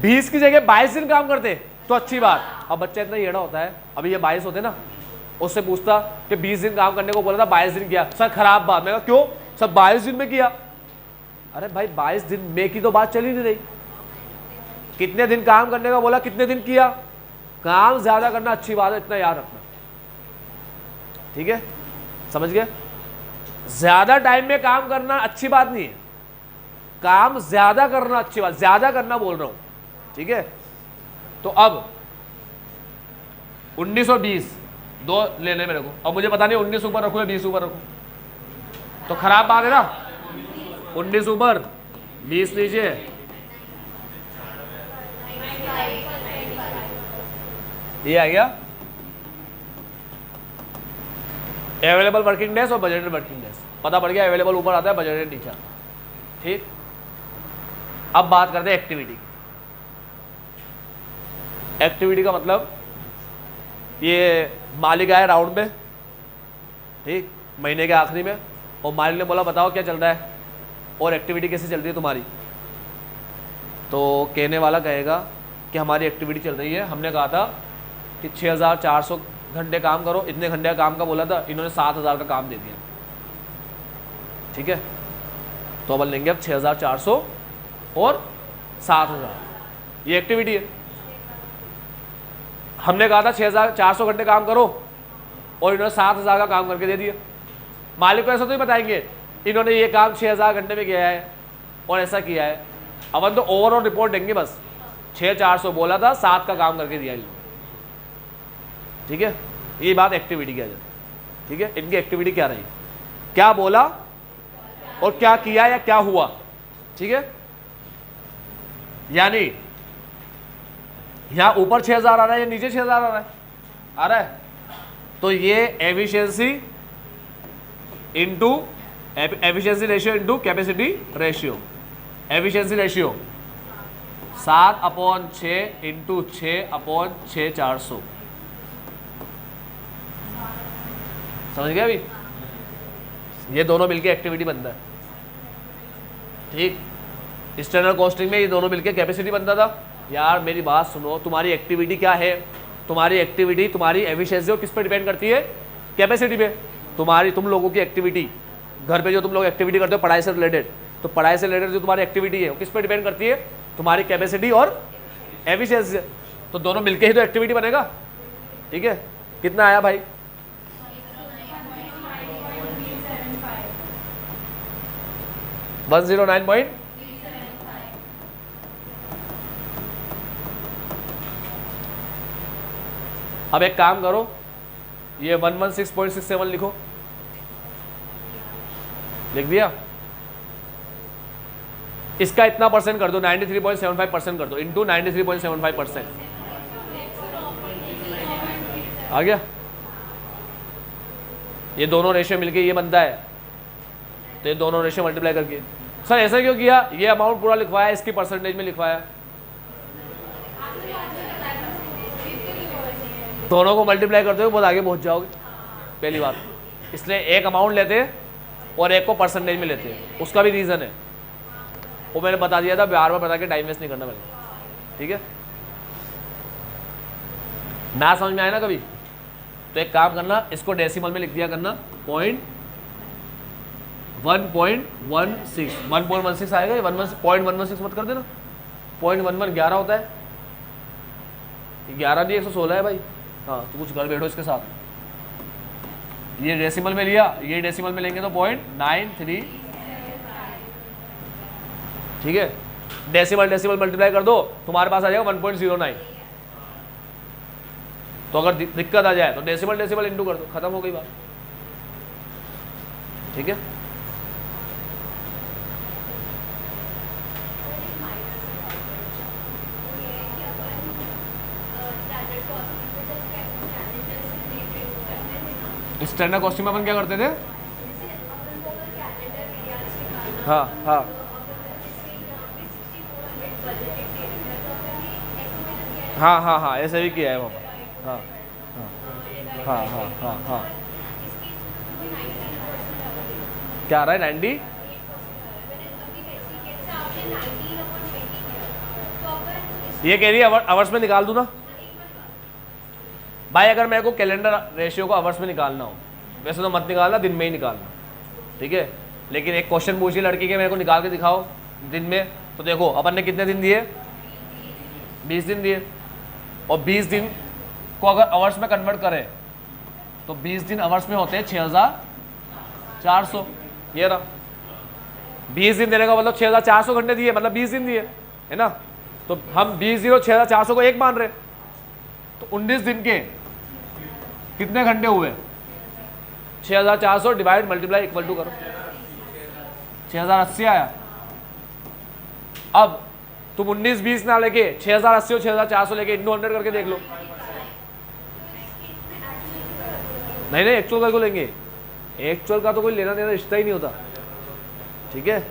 20 की जगह 22 दिन काम करते तो अच्छी बात। अब बच्चा इतना येड़ा होता है, अभी ये 22 होते ना, उससे पूछता कि 20 दिन काम करने को बोला था 22 दिन किया, सर खराब बात। मैं कहा क्यों सर 22 दिन में किया? अरे भाई 22 दिन में की तो बात चली नहीं रही, कितने दिन काम करने का बोला, कितने दिन किया। काम ज्यादा करना अच्छी बात है, इतना याद रखना, ठीक है, समझ गए। ज्यादा टाइम में काम करना अच्छी बात नहीं है, काम ज्यादा करना अच्छी बात, ज्यादा करना बोल रहा हूं, ठीक है। तो अब 19 और 20 दो लेने मेरे को, अब मुझे पता नहीं 19 ऊपर रखूं या 20 ऊपर रखूं, तो खराब बात है ना। 19 ऊपर 20 नीचे, ये आ गया अवेलेबल वर्किंग डेज और बजटेड वर्किंग डेज। पता पड़ गया, अवेलेबल ऊपर आता है, बजटेड नीचे, ठीक। अब बात करते हैं एक्टिविटी। एक्टिविटी का मतलब ये मालिक आया राउंड में, ठीक, महीने के आखिरी में, और मालिक ने बोला बताओ क्या चल रहा है और एक्टिविटी कैसे चल रही है तुम्हारी। तो कहने वाला कहेगा कि हमारी एक्टिविटी चल रही है, हमने कहा था कि 6400 घंटे काम करो, इतने घंटे का काम का बोला था, इन्होंने 7000 का काम दे दिया, ठीक है। तो अपन लेंगे अब 6400 और 7000, ये एक्टिविटी है। हमने कहा था 6400 घंटे काम करो और इन्होंने 7000 का काम करके दे दिया। मालिक को ऐसा तो नहीं बताएंगे इन्होंने ये काम 6000 घंटे में किया है और ऐसा किया है। अपन तो ओवरऑल रिपोर्ट देंगे बस, 6400 बोला था, 7 का काम करके दिया, ठीक है। ये बात एक्टिविटी की आ जाती है, ठीक है। इनकी एक्टिविटी क्या रही, क्या बोला और क्या किया या क्या हुआ, ठीक है। यानी यहां ऊपर 6000 आ रहा है या नीचे 6000 आ रहा है, तो ये efficiency into efficiency ratio into capacity ratio, efficiency ratio 7/6 into 6/6 400। समझ गया अभी? ये दोनों मिलके एक्टिविटी बनता है, ठीक। स्टैंडर्ड कॉस्टिंग में ये दोनों मिलके कैपेसिटी बनता था। यार मेरी बात सुनो, तुम्हारी एक्टिविटी क्या है? तुम्हारी एक्टिविटी तुम्हारी एफिशिएंसी और किस पे डिपेंड करती है? कैपेसिटी पे। तुम लोगों की एक्टिविटी घर पे जो तुम लोग एक्टिविटी करते हो पढ़ाई से रिलेटेड, तो पढ़ाई से रिलेटेड जो तुम्हारी एक्टिविटी है वो किस पे डिपेंड करती है? तुम्हारी कैपेसिटी और एफिशिएंसी। तो दोनों मिलके ही तो एक्टिविटी बनेगा, ठीक है। कितना आया भाई? 109 अब एक काम करो, ये 116.67 लिखो। लिख दिया? इसका इतना परसेंट कर दो, 93.75% कर दो, इंटू 93.75%। आ गया? ये दोनों रेशियो मिलके ये बनता है, तो ये दोनों रेशियो मल्टीप्लाई करके। सर ऐसा क्यों किया? ये अमाउंट पूरा लिखवाया, इसकी परसेंटेज में लिखवाया। दोनों को मल्टीप्लाई करते हुए बहुत आगे पहुंच जाओगे, पहली बात। इसलिए एक अमाउंट लेते हैं और एक को परसेंटेज में लेते हैं। उसका भी रीज़न है, वो मैंने बता दिया था, बार बार बता के टाइम वेस्ट नहीं करना मैंने, ठीक है। ना समझ में आया ना कभी, तो एक काम करना, इसको डेसिमल में लिख दिया करना, 1.16 1.16 आएगा, 0.116 मत कर देना। 0.11 11 होता है, 11 नहीं 116 है भाई। हाँ तो कुछ घर बैठो इसके साथ। ये डेसिमल में लिया, ये डेसिमल में लेंगे तो 0.93, ठीक है। डेसिमल डेसिमल मल्टीप्लाई कर दो, तुम्हारे पास आ जाएगा 1.09। तो अगर दिक्कत आ जाए तो डेसिमल डेसिमल इंटू कर दो, खत्म हो गई बात, ठीक है। स्टैंडर्ड कॉस्टिंग में अपन क्या करते थे? हाँ हाँ हाँ हाँ हाँ ऐसे भी किया है वहाँ पर। हाँ हाँ हाँ हाँ हाँ क्या आ रहा है? 90। ये कह रही है आवर्स में निकाल दूँ ना भाई। अगर मेरे को कैलेंडर रेशियो को आवर्स में निकालना हो, वैसे तो मत निकालना, दिन में ही निकालना, ठीक है। लेकिन एक क्वेश्चन पूछिए लड़की के, मेरे को निकाल के दिखाओ दिन में। तो देखो अपन ने कितने दिन दिए? 20 दिन दिए। और 20 दिन को अगर आवर्स में कन्वर्ट करें तो 20 दिन आवर्स में होते हैं 6400। ये रहा 20 दिन देने का मतलब 6400 घंटे दिए, मतलब 20 दिन दिए, है ना। तो हम 6400 को एक मान रहे, तो 19 दिन के कितने घंटे हुए? 6400 डिवाइड मल्टीप्लाई इक्वल टू करो, 6080 आया। अब तुम 19-20 ना लेके 6080 और 6400 लेके इंटू 100 करके देख लो। नहीं नहीं एक्चुअल को लेंगे, एक्चुअल का तो कोई लेना देना रिश्ता ही नहीं होता, ठीक है।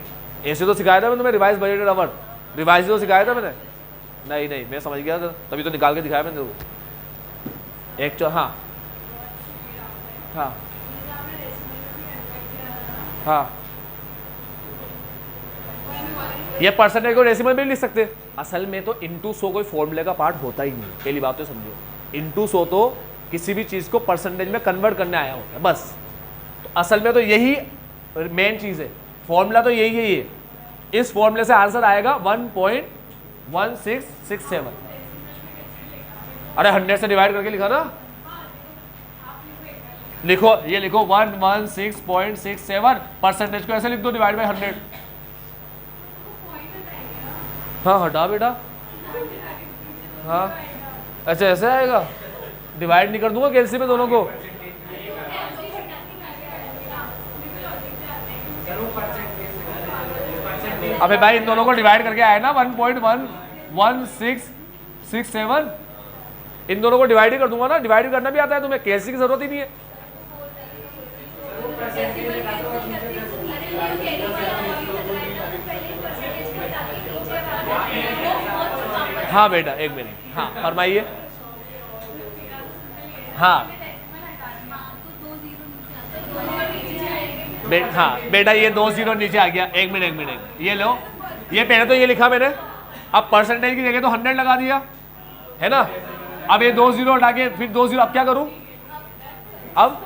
ऐसे तो सिखाया था मैंने तुम्हें, रिवाइज बजटेड आवर, रिवाइज तो सिखाया था मैंने। नहीं नहीं मैं समझ गया था, तभी तो निकाल के दिखाया मैंने तुमको एक्चुअल। हाँ हाँ हाँ ये परसेंटेज को डेसिमल में लिख सकते। असल में तो इंटू 100 कोई फॉर्मूले का पार्ट होता ही नहीं, पहली बात तो समझो। इंटू 100 तो किसी भी चीज़ को परसेंटेज में कन्वर्ट करने आया होता है बस। तो असल में तो यही मेन चीज़ है, फॉर्मूला तो यही है ये। इस फॉर्मूले से आंसर आएगा 1.1667। अरे 100 से डिवाइड करके लिखा ना, लिखो ये लिखो 116.67। परसेंटेज को ऐसे लिख दो, डिवाइड बाय 100। हाँ हटा बेटा, हाँ अच्छा ऐसे आएगा, डिवाइड नहीं कर दूंगा कैलसी में दोनों को। अबे भाई इन दोनों को डिवाइड करके आया ना 1.1667। इन दोनों को डिवाइड ही कर दूंगा ना, डिवाइड करना भी आता है तुम्हें, कैलसी की जरूरत ही नहीं है। हाँ बेटा एक मिनट, हाँ फरमाइए। हाँ हाँ बेटा ये 2 0 नीचे आ गया। एक मिनट ये लो, ये पहले तो ये लिखा मैंने, अब परसेंटेज की जगह तो 100 लगा दिया है ना। अब ये 2 0 हटा के फिर 2 0, अब क्या करूं? अब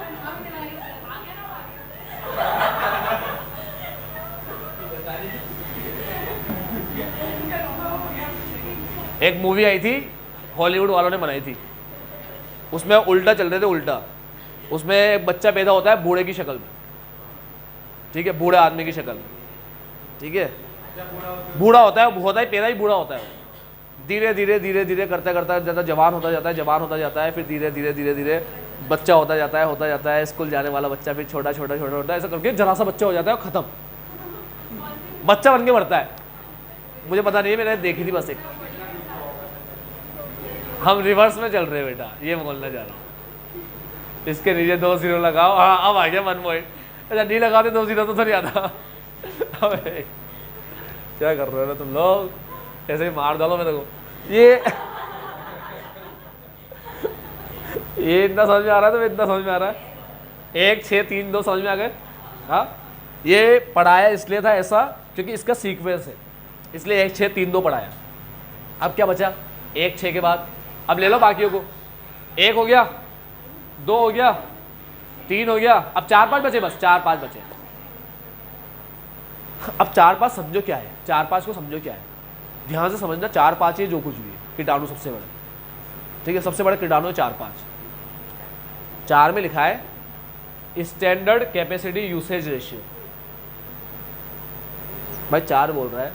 एक मूवी आई थी, हॉलीवुड वालों ने बनाई थी, उसमें उल्टा चल रहे थे, उल्टा। उसमें एक बच्चा पैदा होता है बूढ़े की शक्ल में, ठीक है, बूढ़े आदमी की शक्ल में, ठीक है, बूढ़ा होता है पैदा ही बूढ़ा होता है। धीरे धीरे धीरे धीरे करता करता ज़्यादा जवान होता जाता है, फिर धीरे धीरे बच्चा होता जाता है, स्कूल जाने वाला बच्चा, फिर छोटा होता है, ऐसा करके जरा सा बच्चा हो जाता है और खत्म, बच्चा बन के मरता है। मुझे पता नहीं है, मैंने देखी थी बस एक। हम रिवर्स में चल रहे हैं बेटा, ये बोलना चाह रहा हूँ। इसके नीचे 2 0 लगाओ। हाँ अब आ गया 1 पॉइंट। अच्छा नहीं लगाते 2 0 तो नहीं आता। क्या कर रहे हो ना तुम लोग, ऐसे ही मार डालो मेरे को। ये इतना समझ में आ रहा है, तो इतना समझ में आ रहा है। 1 6 3 2 समझ में आ गए। हाँ ये पढ़ाया इसलिए था ऐसा क्योंकि इसका सीक्वेंस है, इसलिए 1 6 3 2 पढ़ाया। अब क्या बचा? 1 6 के बाद अब ले लो बाकियों को। 1 हो गया, 2 हो गया, 3 हो गया, अब 4 5 बचे, बस 4 5 बचे। अब 4 5 समझो क्या है, 4 5 को समझो क्या है, ध्यान से समझना। 4 5 ही जो कुछ भी है, कीटाणु सबसे बड़े, ठीक है, सबसे बड़ा कीटाणु है 4 5। 4 में लिखा है स्टैंडर्ड कैपेसिटी यूसेज रेशियो। भाई 4 बोल रहा है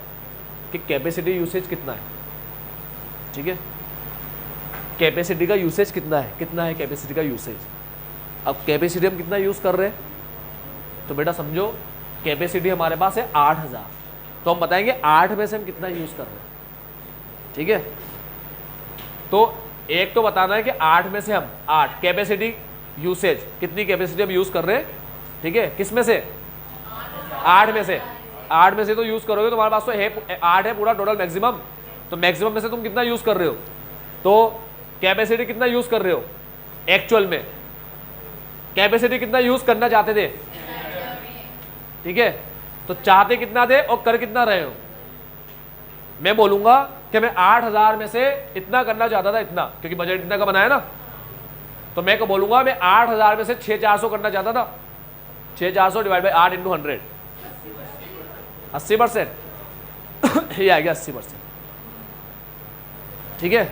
कि कैपेसिटी यूसेज कितना है, ठीक है, कैपेसिटी का यूसेज कितना है कैपेसिटी का यूसेज। अब कैपेसिटी हम कितना यूज़ कर रहे हैं, तो बेटा समझो कैपेसिटी हमारे पास है 8000, तो हम बताएंगे 8 में से हम कितना यूज़ कर रहे हैं, ठीक है। तो एक तो बताना है कि 8 में से हम 8 कैपेसिटी यूसेज, कितनी कैपेसिटी हम यूज़ कर रहे हैं, ठीक है, किस में से? 8 में से। 8 में से तो यूज़ करोगे, तुम्हारे पास तो है 8 है पूरा टोटल मैक्सिमम, तो मैक्सिमम में से तुम कितना यूज़ कर रहे हो, तो कैपेसिटी कितना यूज़ कर रहे हो एक्चुअल में, कैपेसिटी कितना यूज़ करना चाहते थे, ठीक है, तो चाहते कितना थे और कर कितना रहे हो। मैं बोलूंगा कि मैं 8000 में से इतना करना चाहता था, इतना, क्योंकि बजट इतना का बनाया ना, तो मैं को बोलूंगा मैं 8000 में से 6400 करना चाहता था। 6400 डिवाइड बाई 8 इंटू 100, 80%। ये आ गया 80%, ठीक है।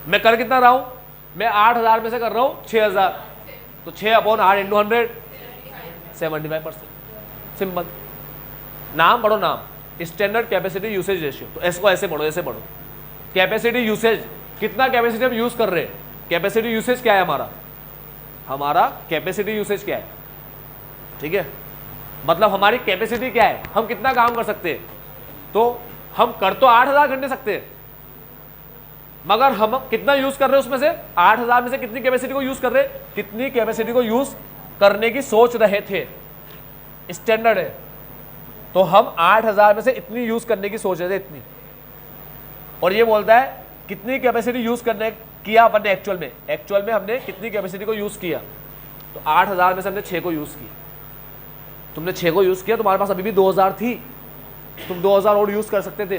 मैं कर कितना रहा हूं, मैं 8000 में से कर रहा हूं 6000, तो 6/8 इंटू 100, 75%। सिंपल। नाम पढ़ो, नाम स्टैंडर्ड कैपेसिटी यूसेज रेशियो। तो इसको ऐसे पढ़ो, ऐसे पढ़ो, कैपेसिटी यूसेज, कितना कैपेसिटी हम यूज कर रहे हैं, कैपेसिटी यूसेज क्या है हमारा कैपेसिटी यूसेज क्या है, ठीक है, मतलब हमारी कैपेसिटी क्या है, हम कितना काम कर सकते हैं। तो हम कर तो 8000 घंटे सकते हैं, मगर हम कितना यूज कर रहे हैं उसमें से, 8000 में से कितनी कैपेसिटी को यूज कर रहे हैं, कितनी कैपेसिटी को यूज करने की सोच रहे थे, स्टैंडर्ड है। तो हम 8000 में से इतनी यूज करने की सोच रहे थे, इतनी, और ये बोलता है कितनी कैपेसिटी यूज करने किया अपन ने एक्चुअल में हमने कितनी कैपेसिटी को यूज किया। तो 8000 में से हमने 6 को यूज किया, तुमने 6 को यूज किया, तुम्हारे पास अभी भी 2000 थी, तुम 2000 और यूज कर सकते थे,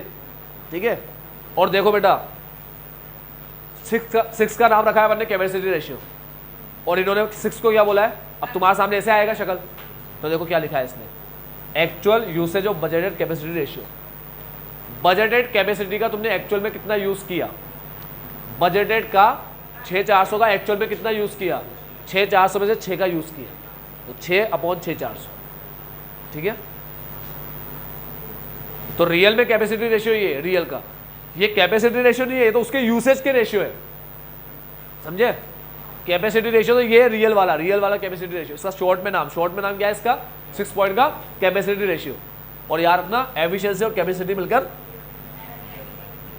ठीक है। और देखो बेटा 6 का नाम रखा है अपन ने कैपेसिटी रेशियो, और इन्होंने 6 को क्या बोला है। अब तुम्हारे सामने ऐसे आएगा शक्ल, तो देखो क्या लिखा है इसने, actual usage of budgeted capacity ratio. Budgeted capacity का तुमने एक्चुअल में कितना यूज किया, बजटेड का 6400 का एक्चुअल में कितना यूज किया, 6400 में से 6 का यूज किया, तो 6/6400, ठीक है। तो रियल में कैपेसिटी रेशियो ये रियल का, ये कैपेसिटी रेशियो नहीं है, ये तो उसके यूसेज के रेशियो है, समझे। कैपेसिटी रेशियो तो ये रियल वाला कैपेसिटी रेशियो, इसका शॉर्ट में नाम क्या है इसका, 6 पॉइंट का कैपेसिटी रेशियो। और यार अपना एफिशिएंसी और कैपेसिटी मिलकर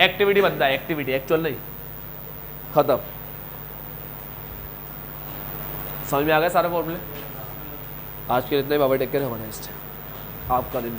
एक्टिविटी बनता है, एक्टिविटी, एक्चुअल नहीं। खत्म। समझ में आ गए सारे फॉर्मूले। आज के लिए इतने, बाबा take care, have a nice day. आपका दिन